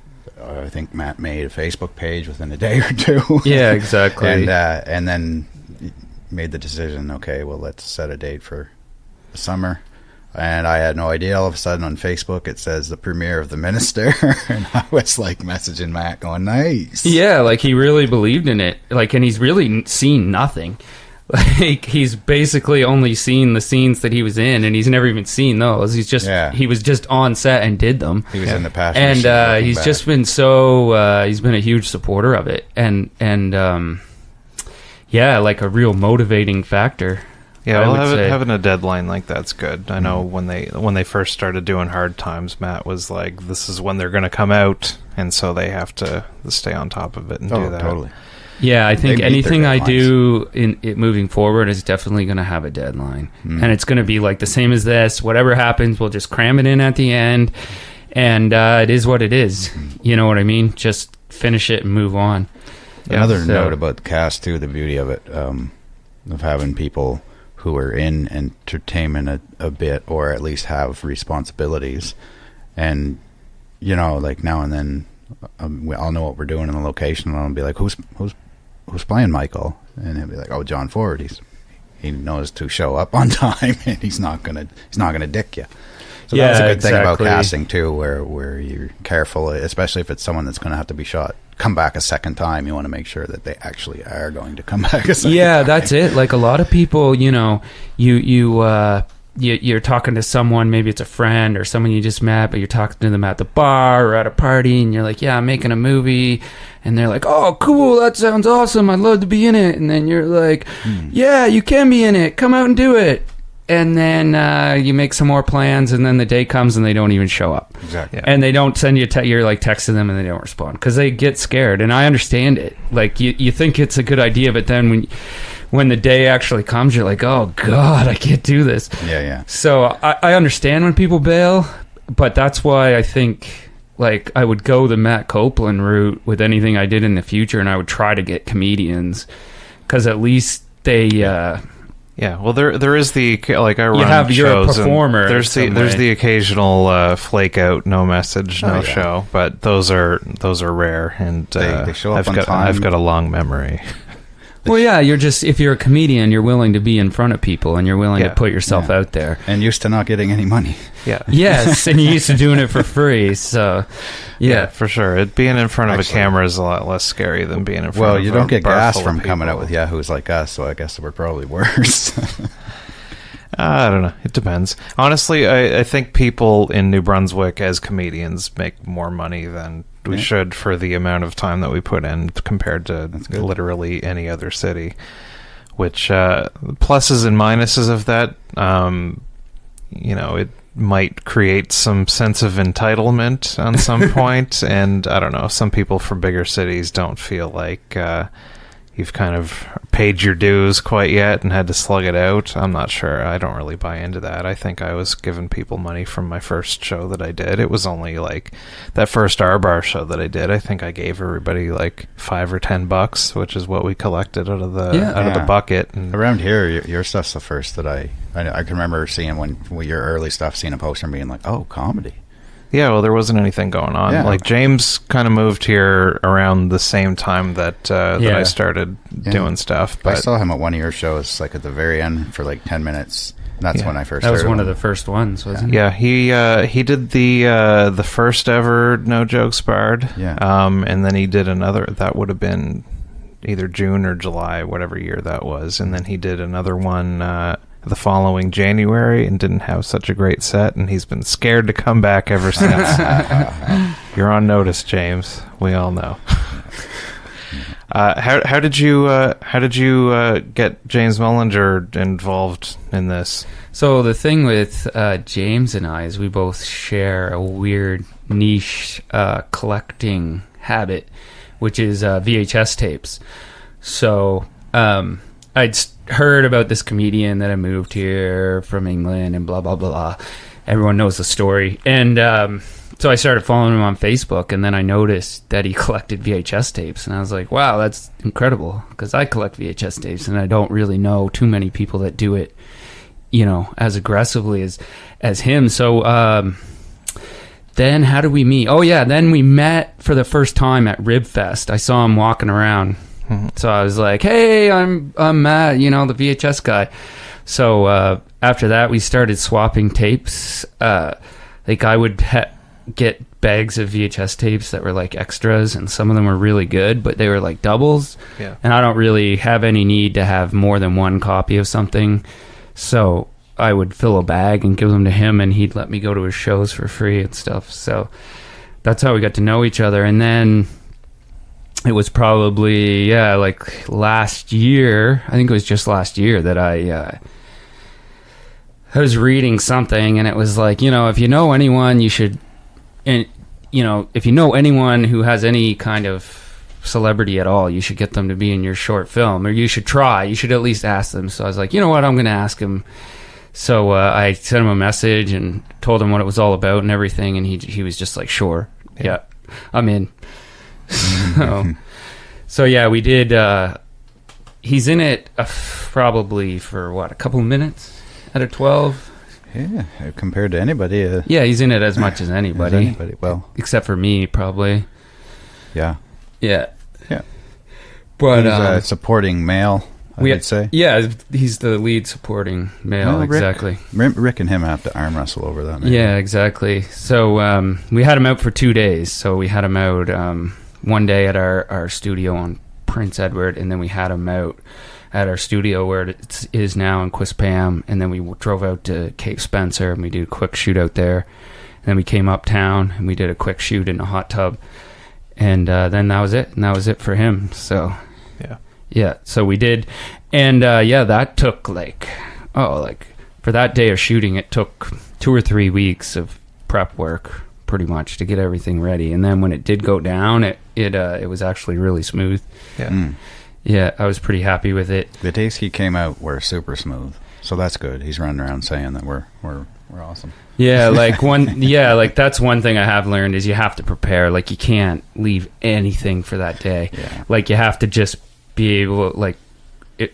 I think Matt made a Facebook page within a day or two. Yeah, exactly. And then made the decision, okay, well, let's set a date for the summer. And I had no idea. All of a sudden on Facebook it says the premiere of The Minister, and I was like messaging Matt going, nice. Yeah, like he really believed in it. Like, and he's really seen nothing. Like, he's basically only seen the scenes that he was in, and he's never even seen those. He was just on set and did them. He was in the past. And he's just been he's been a huge supporter of it. And yeah, like a real motivating factor. Yeah, well, having a deadline like that's good. I know when they first started doing Hard Times, Matt was like, "This is when they're going to come out," and so they have to stay on top of it and do that. Totally. Yeah, I think anything I do in it moving forward is definitely going to have a deadline, and it's going to be like the same as this. Whatever happens, we'll just cram it in at the end, and it is what it is. You know what I mean? Just finish it and move on. Another note about the cast too, the beauty of it, of having people who are in entertainment a bit, or at least have responsibilities, and like now and then I'll know what we're doing in the location, and I'll be like, who's playing Michael? And he'll be like, oh, John Ford. He knows to show up on time, and he's not gonna dick you. So that's a good thing about casting too, where you're careful, especially if it's someone that's going to have to be shot. Come back a second time, you want to make sure that they actually are going to come back a second time. That's it. Like, a lot of people, you're talking to someone, maybe it's a friend or someone you just met, but you're talking to them at the bar or at a party, and you're like, yeah, I'm making a movie, and they're like, oh, cool, that sounds awesome, I'd love to be in it. And then you're like, yeah, you can be in it, come out and do it. And then you make some more plans, and then the day comes and they don't even show up. Exactly. Yeah. And they don't send you you're like texting them and they don't respond because they get scared. And I understand it. Like, you think it's a good idea, but then when the day actually comes, you're like, oh God, I can't do this. Yeah. So I understand when people bail, but that's why I think like I would go the Matt Copeland route with anything I did in the future, and I would try to get comedians because at least they. Yeah, well, there is the like I run you have your shows performer. There's the occasional flake out, no message, no show, but those are rare, and they show up on time. I've got a long memory. Well, yeah, if you're a comedian, you're willing to be in front of people, and you're willing to put yourself out there. And used to not getting any money. Yeah. Yes, and you're used to doing it for free, so... Yeah, for sure. Being in front of a camera is a lot less scary than being in front of a Well, you don't get gas from people. coming out with yahoos like us, so I guess we're probably worse. I don't know. It depends. Honestly, I think people in New Brunswick as comedians make more money than we should for the amount of time that we put in compared to literally any other city. Which, pluses and minuses of that, it might create some sense of entitlement on some point, and I don't know, some people from bigger cities don't feel like you've kind of paid your dues quite yet and had to slug it out. I'm not sure. I don't really buy into that. I think I was giving people money from my first show that I did. It was only like that first R-Bar show that I did. I think I gave everybody like $5 or $10, which is what we collected out of the bucket. And around here, your stuff's the first that I can remember seeing when your early stuff, seeing a poster and being like, oh, comedy. Yeah, well, there wasn't anything going on. Yeah. Like, James kind of moved here around the same time that I started doing stuff. But I saw him at one of your shows, like at the very end for like 10 minutes. That's when I first heard That was one him. of the first ones, wasn't it? Yeah, he did the first ever No Jokes Barred. Yeah. And then he did another, that would have been either June or July, whatever year that was. And then he did another one the following January and didn't have such a great set, and he's been scared to come back ever since. You're on notice, James. We all know. How did you get James Mullinger involved in this? So the thing with James and I is we both share a weird niche collecting habit, which is VHS tapes. So I'd heard about this comedian that had moved here from England and blah, blah, blah. Everyone knows the story. And so I started following him on Facebook, and then I noticed that he collected VHS tapes. And I was like, wow, that's incredible, because I collect VHS tapes, and I don't really know too many people that do it, as aggressively as him. So then how did we meet? Oh, yeah, then we met for the first time at Rib Fest. I saw him walking around. So I was like, hey, I'm Matt, the VHS guy. So after that, we started swapping tapes. Like I would get bags of VHS tapes that were like extras, and some of them were really good, but they were like doubles. Yeah. And I don't really have any need to have more than one copy of something. So I would fill a bag and give them to him, and he'd let me go to his shows for free and stuff. So that's how we got to know each other. And then it was probably, like last year, I think it was just last year that I was reading something, and it was like, if you know anyone, you should, and if you know anyone who has any kind of celebrity at all, you should get them to be in your short film, or you should at least ask them. So I was like, you know what, I'm going to ask him. So I sent him a message and told him what it was all about and everything, and he was just like, sure, yeah I'm in. So yeah, we did. He's in it probably for a couple minutes out of 12. Yeah, compared to anybody. Yeah, he's in it as much as anybody. Well, except for me, probably. Yeah. But he's supporting male, I would say. Yeah, he's the lead supporting male. Rick, exactly. Rick and him have to arm wrestle over that. Maybe. Yeah, exactly. So we had him out for 2 days. So we had him out one day at our studio on Prince Edward, and then we had him out at our studio where it is now in Quispam, and then we drove out to Cape Spencer, and we did a quick shoot out there. And then we came uptown, and we did a quick shoot in a hot tub, and then that was it. And that was it for him. So yeah. So we did, and that took for that day of shooting, it took 2 or 3 weeks of prep work, pretty much, to get everything ready. And then when it did go down, it was actually really smooth. Yeah, I was pretty happy with it. The days he came out were super smooth, so that's good. He's running around saying that we're awesome. Yeah, like that's one thing I have learned is you have to prepare. Like, you can't leave anything for that day. Yeah. Like, you have to just be able, like,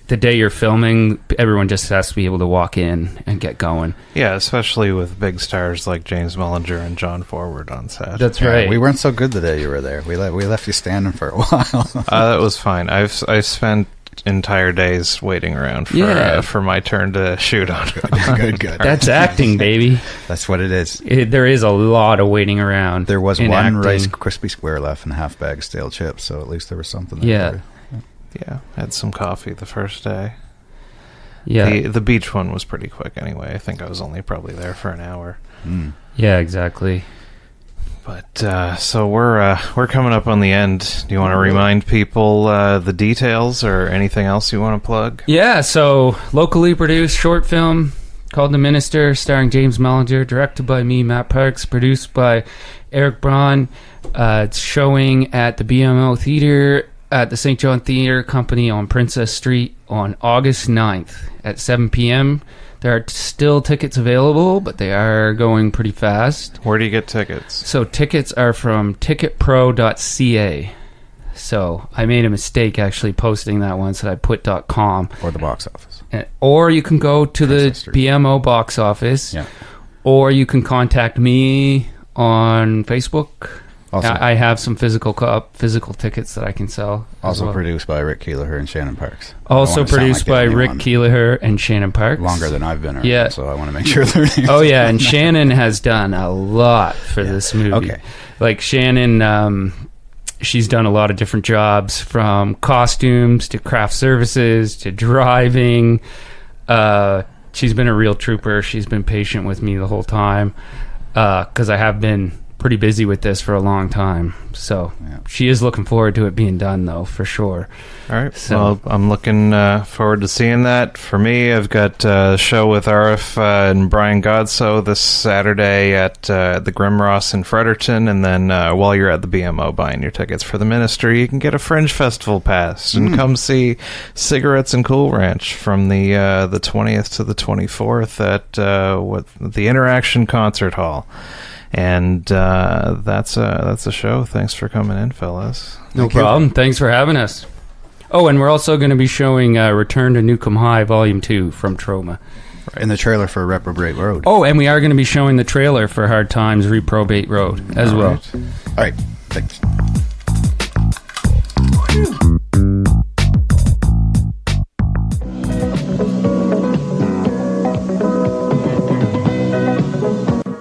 the day you're filming, everyone just has to be able to walk in and get going. Yeah, especially with big stars like James Mullinger and John Forward on set. That's right. We weren't so good the day you were there. We left you standing for a while. That was fine. I've spent entire days waiting around for my turn to shoot on. Good. That's acting, baby. That's what it is. There is a lot of waiting around. There was in one acting. Rice Krispie Square left and a half bag of stale chips, so at least there was something there. Yeah. Yeah, had some coffee the first day. Yeah. The beach one was pretty quick anyway. I think I was only probably there for an hour. Yeah, exactly. But so we're coming up on the end. Do you want to remind people the details or anything else you want to plug? Yeah, so locally produced short film called The Minister, starring James Mullinger, directed by me, Matt Parks, produced by Eric Braun. It's showing at the BMO Theatre at the St. John Theatre Company on Princess Street on August 9th at 7 p.m. There are still tickets available, but they are going pretty fast. Where do you get tickets? So tickets are from ticketpro.ca. So I made a mistake actually posting that one, so I put .com. Or the box office. Or you can go to Princess the Street. BMO box office. Yeah. Or you can contact me on Facebook. Also, I have some physical tickets that I can sell. Also as well. produced by Rick Keelaher and Shannon Parks. Also I don't wanna produced sound like by the only Rick one. Keelaher and Shannon Parks. Longer than I've been around, Yeah. so I want to make sure their names. Oh yeah, and Shannon has done a lot for this movie. Okay. Like Shannon, she's done a lot of different jobs, from costumes to craft services to driving. She's been a real trooper. She's been patient with me the whole time, because I have been pretty busy with this for a long time. So she is looking forward to it being done, though, for sure. All right. So- Well, I'm looking forward to seeing that. For me, I've got a show with RF and Brian Godso this Saturday at the Grimross in Fredericton. And then while you're at the BMO buying your tickets for the Ministry, you can get a Fringe Festival pass and come see Cigarettes and Cool Ranch from the 20th to the 24th at the Interaction Concert Hall. And that's a show. Thanks for coming in, fellas. No problem. Thanks for having us. Oh, and we're also going to be showing Return to Newcomb High Volume 2 from Troma. In the trailer for Reprobate Road. Oh, and we are going to be showing the trailer for Hard Times Reprobate Road as well. All right. Thanks.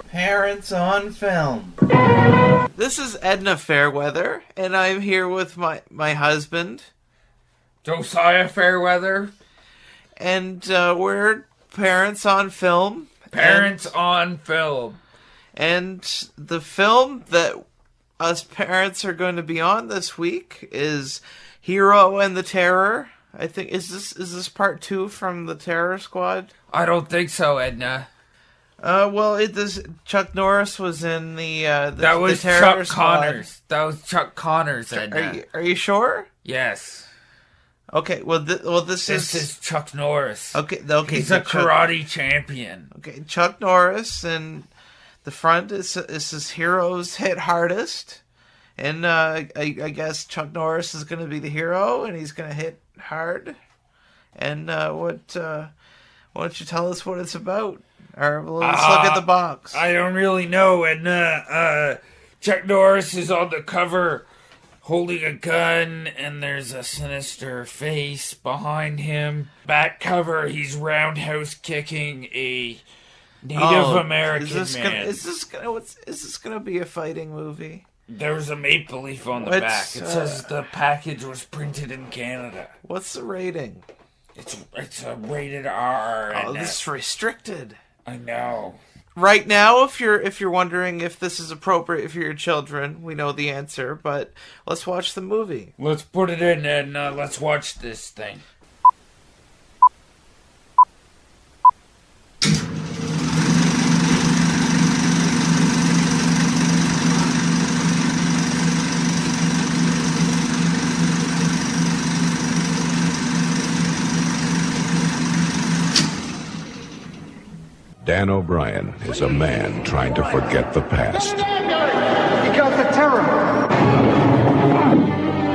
Parents on Film. This is Edna Fairweather, and I'm here with my husband, Josiah Fairweather. And we're Parents on Film. Parents on Film. And the film that us parents are going to be on this week is Hero and the Terror. I think is this part 2 from the Terror Squad? I don't think so, Edna. Chuck Norris was in the That was the Terror Chuck Squad. Connors. That was Chuck Connors, Edna. Are you sure? Yes. Okay. This is Chuck Norris. Okay. He's a karate champion. Okay, Chuck Norris, and the front is his heroes hit hardest, and I guess Chuck Norris is going to be the hero, and he's going to hit hard. And why don't you tell us what it's about? Or let's look at the box. I don't really know, Edna. Chuck Norris is on the cover holding a gun, and there's a sinister face behind him. Back cover, he's roundhouse kicking a Native American man. Is this gonna be a fighting movie? There's a maple leaf on the back. It says the package was printed in Canada. What's the rating? It's a rated R. Oh, this is restricted. I know. Right now, if you're wondering if this is appropriate for your children, we know the answer, but let's watch the movie. Let's put it in and let's watch this thing. Dan O'Brien is a man trying to forget the past. He killed the terror.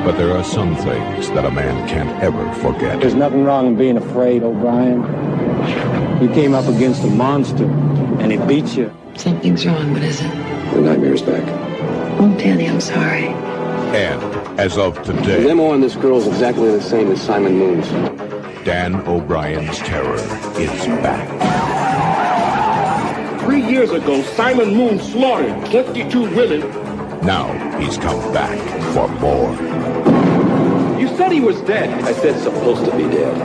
But there are some things that a man can't ever forget. There's nothing wrong in being afraid, O'Brien. You came up against a monster, and he beat you. Something's wrong, what is it? The nightmare's back. Oh, Danny, I'm sorry. And as of The today, demo on this girl's exactly the same as Simon Moon's. Dan O'Brien's terror is back. 3 years ago, Simon Moon slaughtered 22 women. Now he's come back for more. You said he was dead. I said supposed to be dead.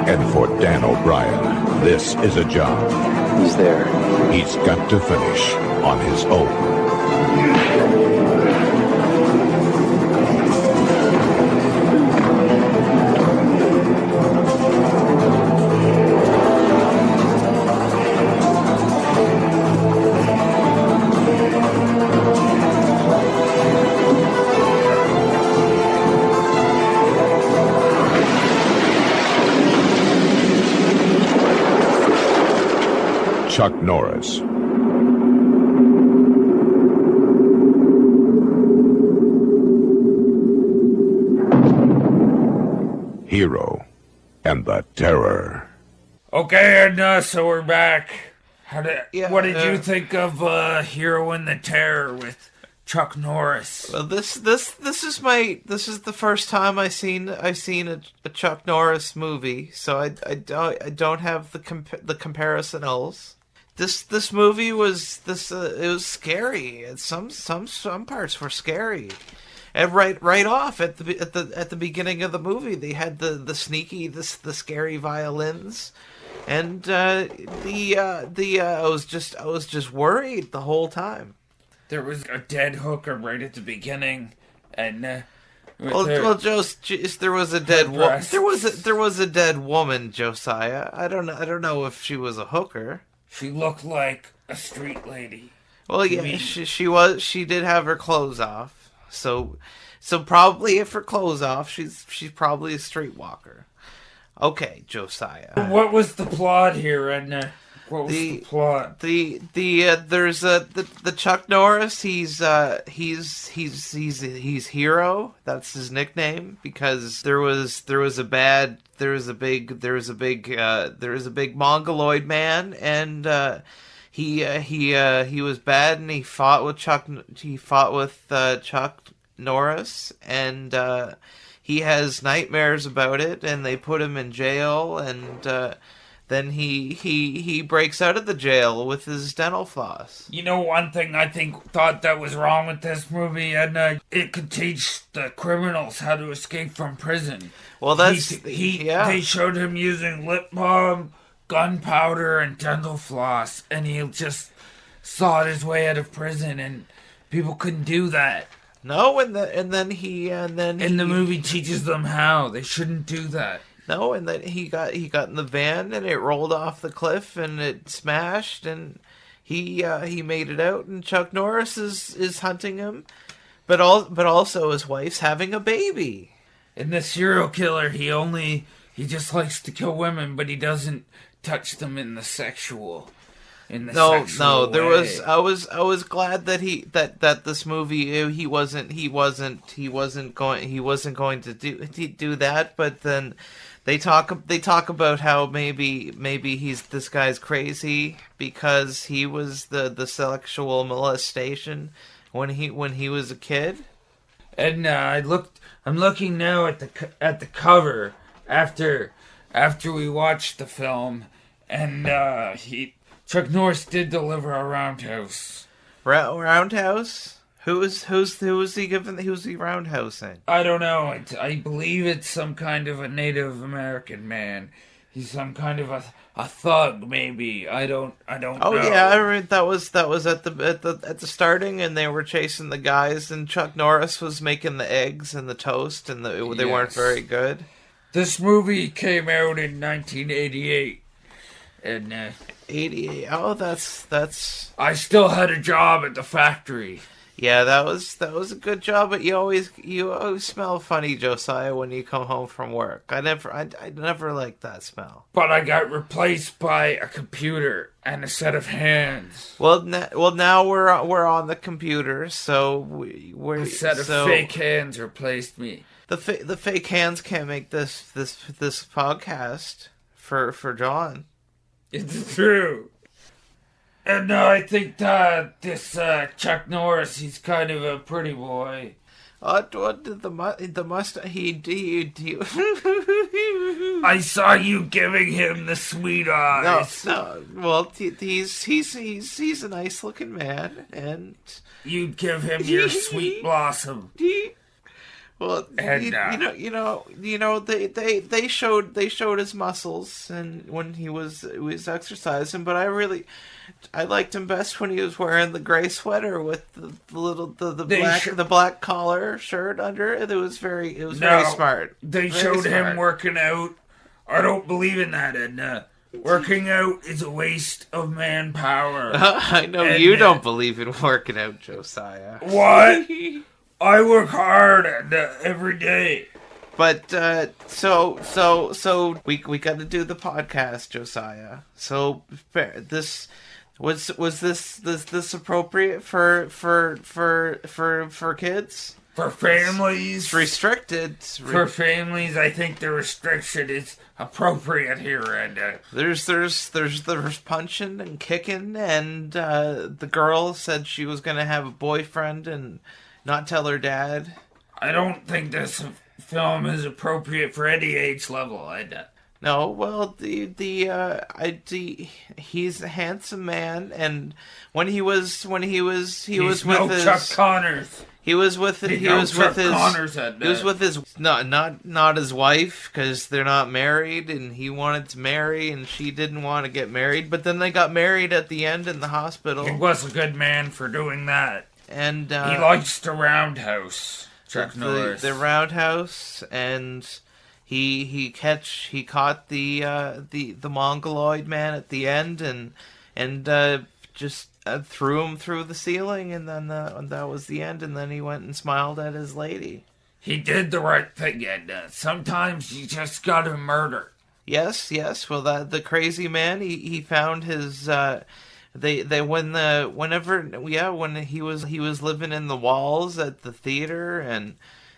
And for Dan O'Brien, this is a job He's there. he's got to finish on his own. Chuck Norris. Hero and the Terror. Okay, and so we're back. What did you uh, think of Hero and the Terror with Chuck Norris? Well, this is the first time I've seen a Chuck Norris movie, so I don't have the comparisonals. This movie was it was scary. Some parts were scary. And right off at the beginning of the movie, they had the sneaky the scary violins, and I was just worried the whole time. There was a dead hooker right at the beginning, and there was a dead woman. There was a dead woman, Josiah. I don't know if she was a hooker. She looked like a street lady. Well, yeah, she did have her clothes off. So probably if her clothes off, she's probably a streetwalker. Okay, Josiah. What was the plot here, and what was the plot? There's the Chuck Norris. He's Hero. That's his nickname because there was a big mongoloid man, and he was bad, and he fought with Chuck Norris, and he has nightmares about it, and they put him in jail, and then he breaks out of the jail with his dental floss. You know, one thing I thought that was wrong with this movie, and it could teach the criminals how to escape from prison. Well, they showed him using lip balm, gunpowder, and dental floss, and he just sawed his way out of prison, and people couldn't do that. No, and then the movie teaches them how they shouldn't do that. No, and then he got in the van, and it rolled off the cliff, and it smashed, and he made it out, and Chuck Norris is hunting him, but also his wife's having a baby. And the serial killer, he just likes to kill women, but he doesn't touch them in the sexual. No, there was. I was glad that that this movie he wasn't going to do that. But then they talk about how maybe this guy's crazy because he was the sexual molestation when he was a kid. And I'm looking now at the cover after we watched the film, and Chuck Norris did deliver a roundhouse. Roundhouse? Who's he roundhousing? I don't know. I believe it's some kind of a Native American man. He's some kind of a thug, maybe. I don't know. Oh yeah, I remember that was at the starting, and they were chasing the guys, and Chuck Norris was making the eggs and the toast, and they weren't very good. This movie came out in 1988, and 88. Oh, that's. I still had a job at the factory. Yeah, that was a good job, but you always smell funny, Josiah, when you come home from work. I never liked that smell. But I got replaced by a computer and a set of hands. Well, now we're on the computer, so we're a set of fake hands replaced me. The fake hands can't make this podcast for John. It's true. And I think that this Chuck Norris, he's kind of a pretty boy. What did the mustache? I saw you giving him the sweet eyes. No. Well, he's a nice looking man, and you'd give him your sweet blossom. Well, and, they showed his muscles and when he was exercising, but I liked him best when he was wearing the gray sweater with the black collar shirt under it. It was very smart. They showed him working out. I don't believe in that, Edna. Working out is a waste of manpower. I know you don't believe in working out, Josiah. What? I work hard every day. But so we got to do the podcast, Josiah. So this was this appropriate for kids? For families? It's restricted. For families, I think the restriction is appropriate here, and there's punching and kicking, and the girl said she was gonna have a boyfriend and not tell her dad. I don't think this film is appropriate for any age level. No, well, he's a handsome man, and when he was with his Chuck Connors. He was with his not his wife, because they're not married, and he wanted to marry and she didn't want to get married, but then they got married at the end in the hospital. He was a good man for doing that. And he likes the roundhouse, Chuck Norris. The roundhouse, and he caught the mongoloid man at the end, and just threw him through the ceiling, and then that was the end. And then he went and smiled at his lady. He did the right thing, and sometimes you just gotta murder. Yes. Well, the crazy man, he found his. When he was living in the walls at the theater, and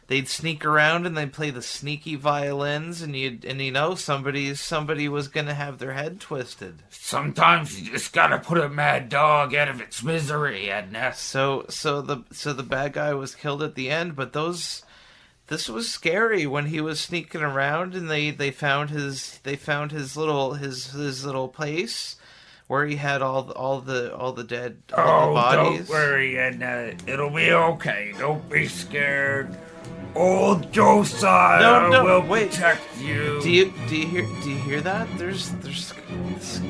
they'd sneak around and they'd play the sneaky violins, and somebody was gonna have their head twisted. Sometimes you just gotta put a mad dog out of its misery, Edna. So the bad guy was killed at the end, but this was scary when he was sneaking around, and they found his little place where he had all the dead bodies. Don't worry, Edna. It'll be okay. Don't be scared. Old Josiah will protect you. Do you hear that? Do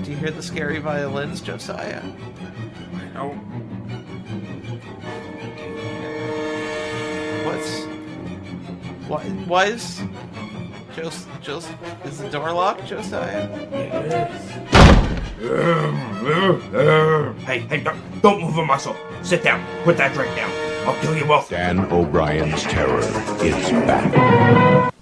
you hear the scary violins, Josiah? I don't. Why is is the door locked, Josiah? Hey, don't move a muscle. Sit down. Put that drink down. I'll kill you both. Dan O'Brien's terror is back.